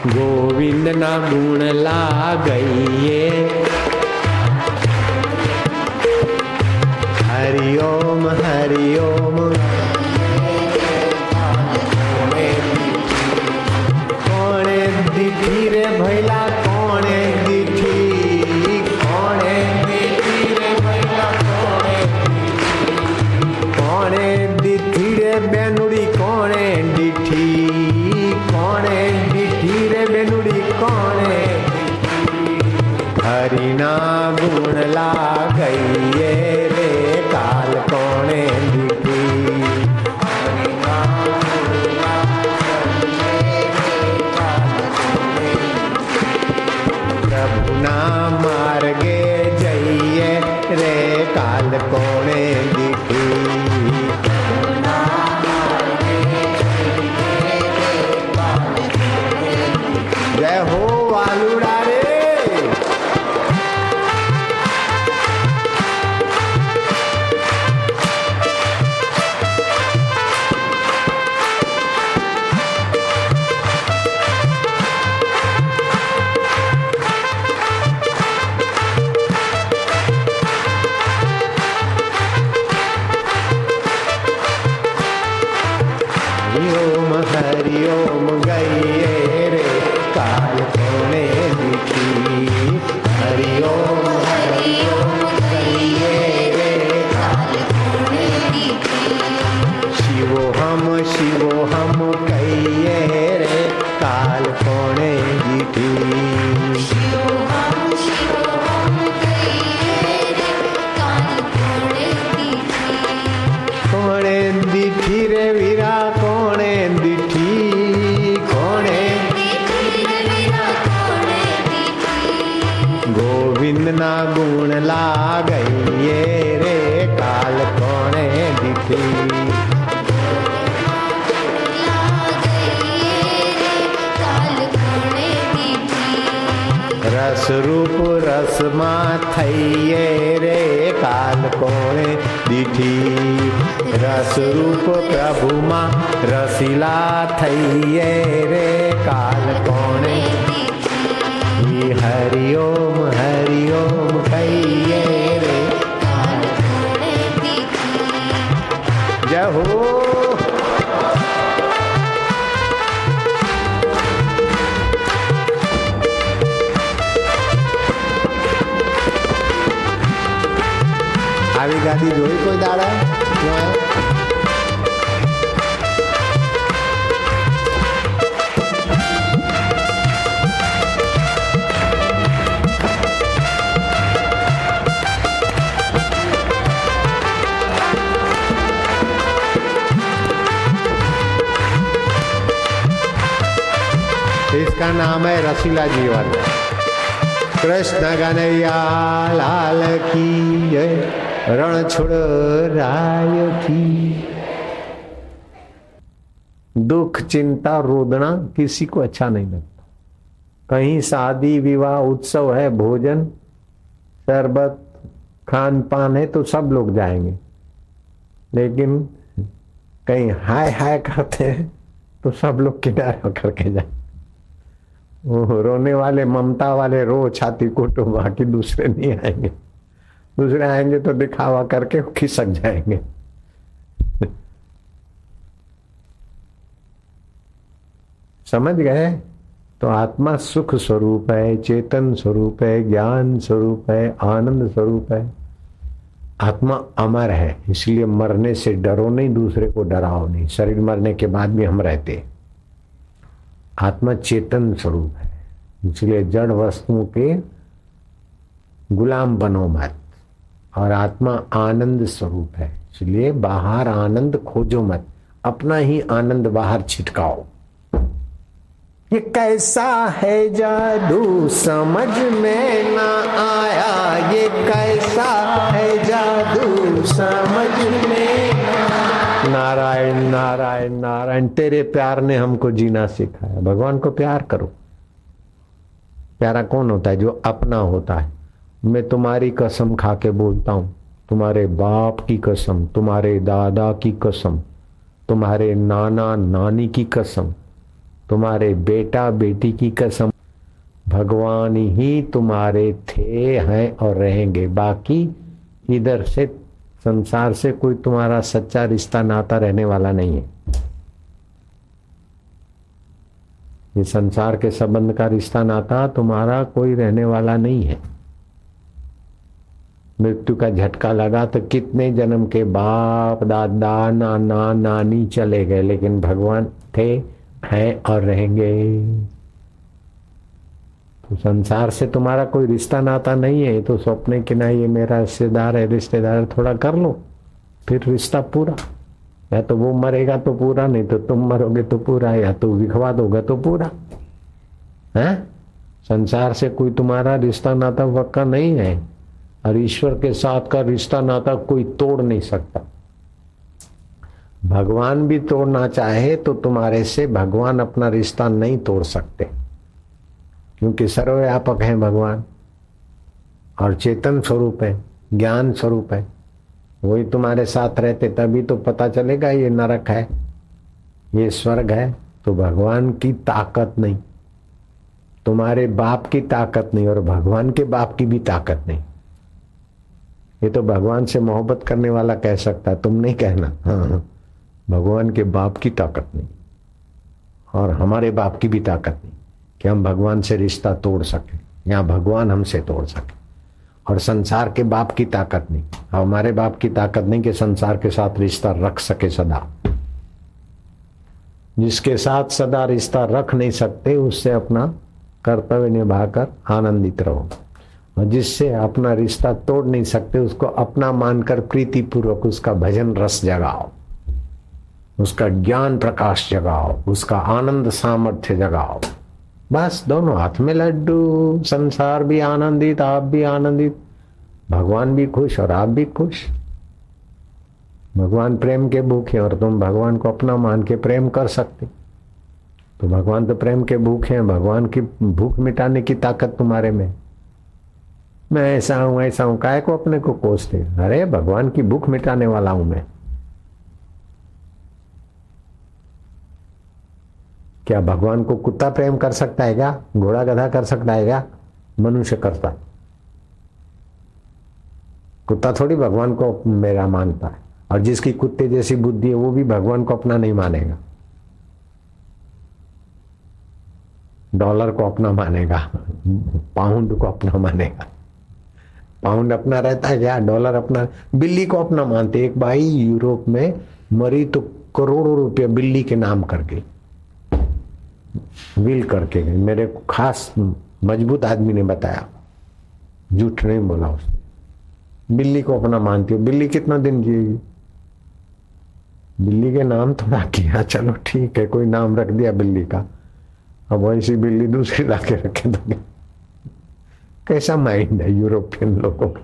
गोविंद ना गुण लागइए, हरिओम हरिओम, कोणे दिठी रे भैला, कोणे दिठी, कोणे दिठी रे भैला, कोणे दिठी रे बेनुड़ी, कोणे दिठी, कोणे दिठी रे बेनुड़ी, कोणे हरिना गुण लागइए रे, काल कोणे दिठी, प्रभुना मार्गे जइए रे, काल कोणे दिठी, जय हो वालुड़ा रे। हरिओम गइए रे, काल कोणे दिठी, जिनना गुण लागइए रे काल कोणे दिखी। रस रूप रस मा थइए रे काल कोणे दिठी। रस रूप प्रभु मां रसीला थइए रे काल कोणे दिठी। हरि ओम कहिए रे काल कोणे दिठी। जय हो। આવી ગાડી જોઈ કોઈ દાડા? इसका नाम है रसीला जीवन। कृष्ण कन्हैया लाल की जय। रणछोड़ राय की। दुख चिंता रोदना किसी को अच्छा नहीं लगता। कहीं शादी विवाह उत्सव है, भोजन शरबत खान पान है तो सब लोग जाएंगे, लेकिन कहीं हाय हाय करते हैं तो सब लोग किनारे होकर के जाए। वो रोने वाले ममता वाले रो छाती कोटो, बाकी दूसरे नहीं आएंगे। दूसरे आएंगे तो दिखावा करके खिसक जाएंगे। समझ गए? तो आत्मा सुख स्वरूप है, चेतन स्वरूप है, ज्ञान स्वरूप है, आनंद स्वरूप है। आत्मा अमर है, इसलिए मरने से डरो नहीं, दूसरे को डराओ नहीं। शरीर मरने के बाद भी हम रहते। आत्मा चेतन स्वरूप है, इसलिए जड़ वस्तुओं के गुलाम बनो मत। और आत्मा आनंद स्वरूप है, इसलिए बाहर आनंद खोजो मत, अपना ही आनंद बाहर छिटकाओ। ये कैसा है जादू समझ में ना आया, ये कैसा है जादू समझ में ना। नारायण नारायण नारायण, तेरे प्यार ने हमको जीना सिखाया। भगवान को प्यार करो। प्यारा कौन होता है? जो अपना होता है। मैं तुम्हारी कसम खा के बोलता हूं, तुम्हारे बाप की कसम, तुम्हारे दादा की कसम, तुम्हारे नाना नानी की कसम, तुम्हारे बेटा बेटी की कसम, भगवान ही तुम्हारे थे, हैं और रहेंगे। बाकी इधर से संसार से कोई तुम्हारा सच्चा रिश्ता नाता रहने वाला नहीं है। ये संसार के संबंध का रिश्ता नाता तुम्हारा कोई रहने वाला नहीं है। मृत्यु का झटका लगा तो कितने जन्म के बाप दादा नाना नानी चले गए, लेकिन भगवान थे, हैं और रहेंगे। तो संसार से तुम्हारा कोई रिश्ता नाता नहीं है। तो सपने कि ना ये मेरा रिश्तेदार है, रिश्तेदार थोड़ा कर लो, फिर रिश्ता पूरा। या तो वो मरेगा तो पूरा, नहीं तो तुम मरोगे तो पूरा, या तो विखवा दोगे तो पूरा है। संसार से कोई तुम्हारा रिश्ता नाता पक्का नहीं है, और ईश्वर के साथ का रिश्ता नाता कोई तोड़ नहीं सकता। भगवान भी तोड़ना चाहे तो तुम्हारे से भगवान अपना रिश्ता नहीं तोड़ सकते, क्योंकि सर्वव्यापक है भगवान और चेतन स्वरूप है, ज्ञान स्वरूप है। वही तुम्हारे साथ रहते तभी तो पता चलेगा ये नरक है, ये स्वर्ग है। तो भगवान की ताकत नहीं, तुम्हारे बाप की ताकत नहीं, और भगवान के बाप की भी ताकत नहीं। ये तो भगवान से मोहब्बत करने वाला कह सकता है, तुम नहीं कहना। हाँ, भगवान के बाप की ताकत नहीं और हमारे बाप की भी ताकत नहीं कि हम भगवान से रिश्ता तोड़ सके, या भगवान हमसे तोड़ सके। और संसार के बाप की ताकत नहीं, हमारे बाप की ताकत नहीं कि संसार के साथ रिश्ता रख सके सदा। जिसके साथ सदा रिश्ता रख नहीं सकते, उससे अपना कर्तव्य निभाकर आनंदित रहो, और जिससे अपना रिश्ता तोड़ नहीं सकते उसको अपना मानकर प्रीतिपूर्वक उसका भजन रस जगाओ, उसका ज्ञान प्रकाश जगाओ, उसका आनंद सामर्थ्य जगाओ। बस दोनों हाथ में लड्डू, संसार भी आनंदित, आप भी आनंदित, भगवान भी खुश और आप भी खुश। भगवान प्रेम के भूखे और तुम भगवान को अपना मान के प्रेम कर सकते। तो भगवान तो प्रेम के भूखे हैं, भगवान की भूख मिटाने की ताकत तुम्हारे में। मैं ऐसा हूं, काहे को अपने को कोसते? अरे भगवान की भूख मिटाने वाला हूं मैं। क्या भगवान को कुत्ता प्रेम कर सकता है क्या? घोड़ा गधा कर सकता है क्या? मनुष्य करता है। कुत्ता थोड़ी भगवान को मेरा मानता है, और जिसकी कुत्ते जैसी बुद्धि है वो भी भगवान को अपना नहीं मानेगा, डॉलर को अपना मानेगा, पाउंड को अपना मानेगा। पाउंड अपना रहता है क्या? डॉलर अपना। बिल्ली को अपना मानते। एक भाई यूरोप में मरी तो करोड़ों रुपया बिल्ली के नाम करके विल करके गए। मेरे खास मजबूत आदमी ने बताया, झूठ नहीं बोला उसने। बिल्ली को अपना मानती हो। बिल्ली कितना दिन जिएगी? बिल्ली के नाम थोड़ा किया, चलो ठीक है, कोई नाम रख दिया बिल्ली का, अब वैसी बिल्ली दूसरी ला के रखे तो कैसा माइंड है यूरोपियन लोगों का।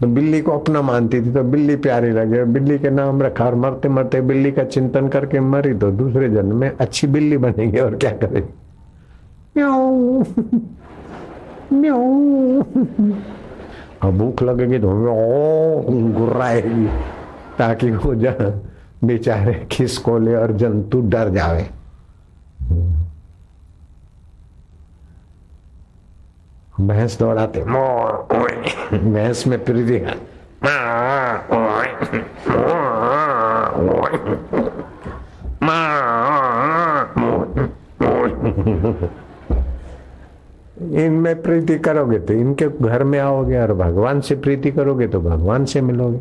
तो बिल्ली को अपना मानती थी तो बिल्ली प्यारी लगे, बिल्ली के नाम रखा, और मरते मरते बिल्ली का चिंतन करके मरी तो दूसरे जन्म में अच्छी बिल्ली बनेगी। और क्या करे? म्याऊ म्याऊ। और भूख लगेगी तो गुर्राएगी, ताकि वो बेचारे खिसकोले और जंतु डर जावे। भैंस दौड़ाते, भैंस में प्रीति है। इनमें प्रीति करोगे तो इनके घर में आओगे, और भगवान से प्रीति करोगे तो भगवान से मिलोगे।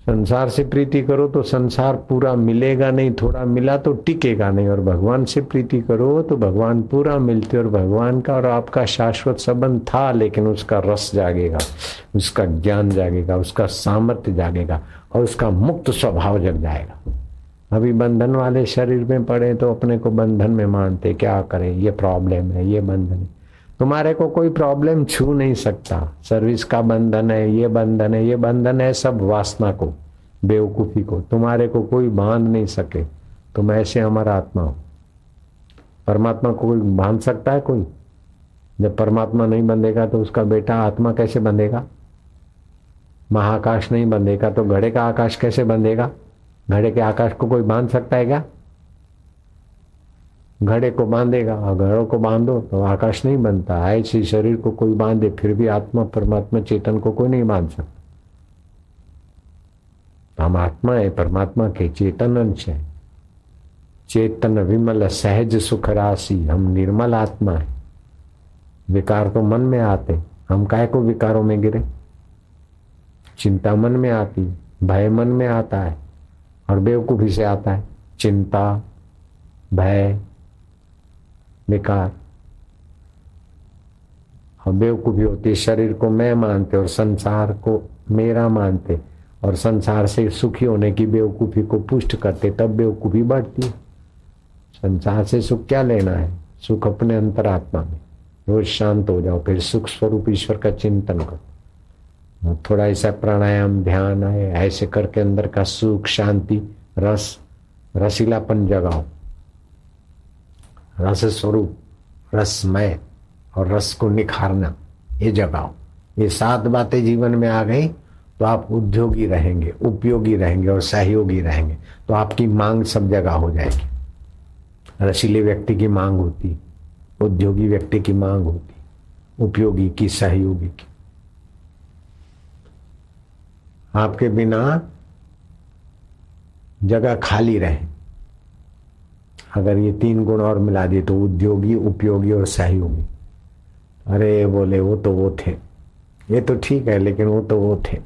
संसार से प्रीति करो तो संसार पूरा मिलेगा नहीं, थोड़ा मिला तो टिकेगा नहीं। और भगवान से प्रीति करो तो भगवान पूरा मिलते, और भगवान का और आपका शाश्वत संबंध था, लेकिन उसका रस जागेगा, उसका ज्ञान जागेगा, उसका सामर्थ्य जागेगा, और उसका मुक्त स्वभाव जग जाएगा। अभी बंधन वाले शरीर में पड़े तो अपने को बंधन में मानते, क्या करें, ये प्रॉब्लम है, ये बंधन है। तुम्हारे को कोई प्रॉब्लम छू नहीं सकता। सर्विस का बंधन है, ये बंधन है, ये बंधन है, सब वासना को, बेवकूफी को। तुम्हारे को कोई बांध नहीं सके। तुम ऐसे अमर आत्मा हो। परमात्मा को कोई बांध सकता है? कोई? जब परमात्मा नहीं बंधेगा तो उसका बेटा आत्मा कैसे बंधेगा? महाकाश नहीं बंधेगा तो घड़े का आकाश कैसे बंधेगा? घड़े के आकाश को कोई बांध सकता है क्या? घड़े को बांधेगा, और घड़ों को बांधो तो आकाश नहीं बनता। ऐसे शरीर को कोई बांधे, फिर भी आत्मा परमात्मा चेतन को कोई नहीं बांध सकता। हम आत्मा है, परमात्मा के चेतन अंश है। चेतन विमल सहज सुख राशि, हम निर्मल आत्मा है। विकार तो मन में आते, हम काहे को विकारों में गिरे? चिंता मन में आती, भय मन में आता है, और बेवकूफी से आता है। चिंता, भय, विकार और बेवकूफी होती है। शरीर को मैं मानते और संसार को मेरा मानते, और संसार से सुखी होने की बेवकूफी को पुष्ट करते, तब बेवकूफी बढ़ती है। संसार से सुख क्या लेना है? सुख अपने अंतरात्मा में। रोज शांत हो जाओ, फिर सुख स्वरूप ईश्वर का चिंतन करो। थोड़ा ऐसा प्राणायाम, ध्यान है, ऐसे करके अंदर का सुख, शांति, रस, रसीलापन जगाओ। रस स्वरूप, रसमय और रस को निखारना, ये जगाओ। ये 7 बातें जीवन में आ गई तो आप उद्योगी रहेंगे, उपयोगी रहेंगे और सहयोगी रहेंगे। तो आपकी मांग सब जगह हो जाएगी। रसीले व्यक्ति की मांग होती, उद्योगी व्यक्ति की मांग होती, उपयोगी की, सहयोगी की। आपके बिना जगह खाली रहे। अगर ये 3 गुण और मिला दिए तो उद्योगी, उपयोगी और सहयोगी। अरे बोले वो तो वो थे, ये तो ठीक है, लेकिन वो तो वो थे।